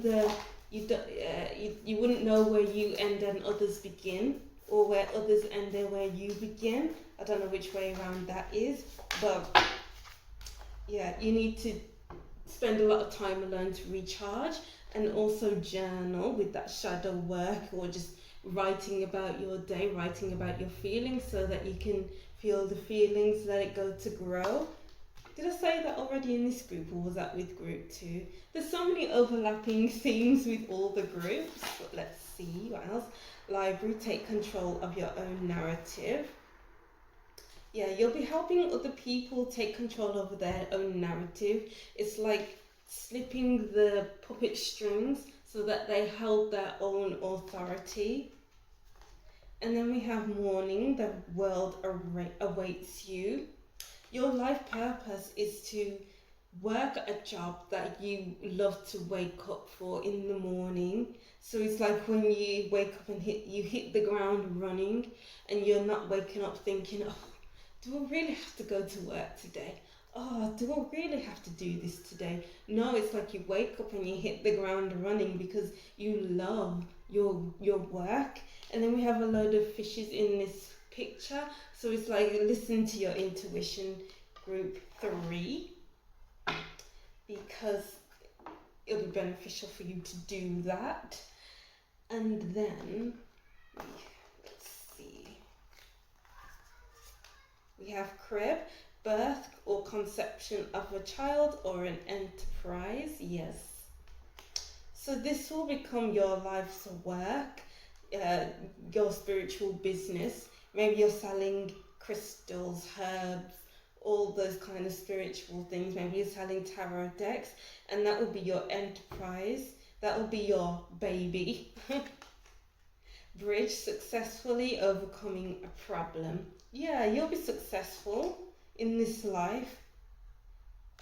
you wouldn't know where you end and others begin, or where others end and where you begin. I don't know which way around that is, but yeah, you need to spend a lot of time alone to recharge, and also journal with that shadow work, or just writing about your day, writing about your feelings, so that you can feel the feelings, let it go to grow. Did I say that already in this group, or was that with group 2? There's so many overlapping themes with all the groups, but let's see what else. Library, take control of your own narrative. Yeah, you'll be helping other people take control over their own narrative. It's like slipping the puppet strings so that they hold their own authority. And then we have mourning, the world awaits you. Your life purpose is to work a job that you love to wake up for in the morning. So it's like when you wake up and you hit the ground running, and you're not waking up thinking, oh, do I really have to go to work today? Oh, do I really have to do this today? No, it's like you wake up and you hit the ground running because you love your work. And then we have a load of fishes in this picture. So it's like listen to your intuition, group 3, because it'll be beneficial for you to do that. And then let's see. We have crib, birth or conception of a child or an enterprise. Yes. So this will become your life's work, your spiritual business. Maybe you're selling crystals, herbs, all those kind of spiritual things. Maybe you're selling tarot decks, and that will be your enterprise. That will be your baby. Bridge, successfully overcoming a problem. Yeah, you'll be successful in this life.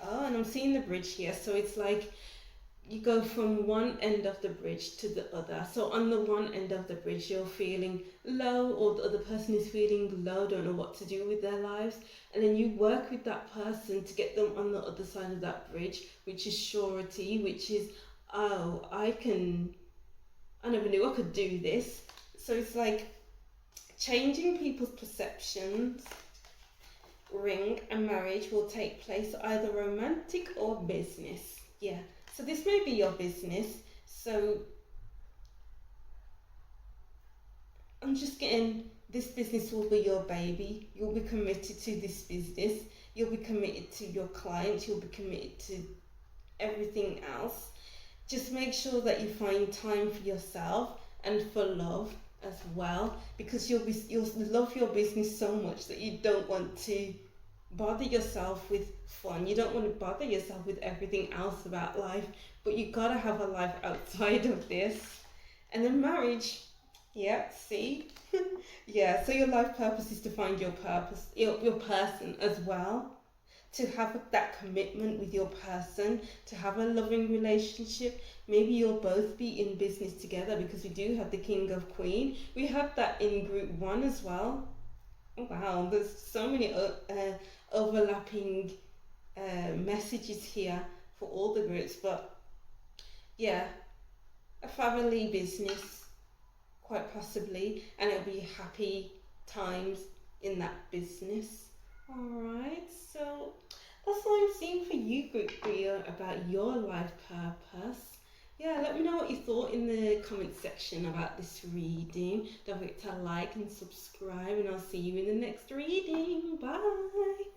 Oh, and I'm seeing the bridge here. So it's like you go from one end of the bridge to the other. So on the one end of the bridge, you're feeling low, or the other person is feeling low, don't know what to do with their lives. And then you work with that person to get them on the other side of that bridge, which is surety, which is, oh, I never knew I could do this. So it's like changing people's perceptions. Ring and marriage will take place either romantic or business. Yeah. So this may be your business. So I'm just getting, this business will be your baby. You'll be committed to this business. You'll be committed to your clients. You'll be committed to everything else. Just make sure that you find time for yourself and for love as well, because you'll love your business so much that you don't want to bother yourself with fun. You don't want to bother yourself with everything else about life, but you gotta have a life outside of this. And then marriage, yeah, see? Yeah, so your life purpose is to find your purpose, your person as well, to have that commitment with your person, to have a loving relationship. Maybe you'll both be in business together, because we do have the King of Queen. We have that in group 1 as well. Oh, wow, there's so many overlapping messages here for all the groups. But yeah, a family business, quite possibly, and it'll be happy times in that business. Alright, so that's all I'm seeing for you, group 3, about your life purpose. Yeah, let me know what you thought in the comment section about this reading. Don't forget to like and subscribe, and I'll see you in the next reading. Bye!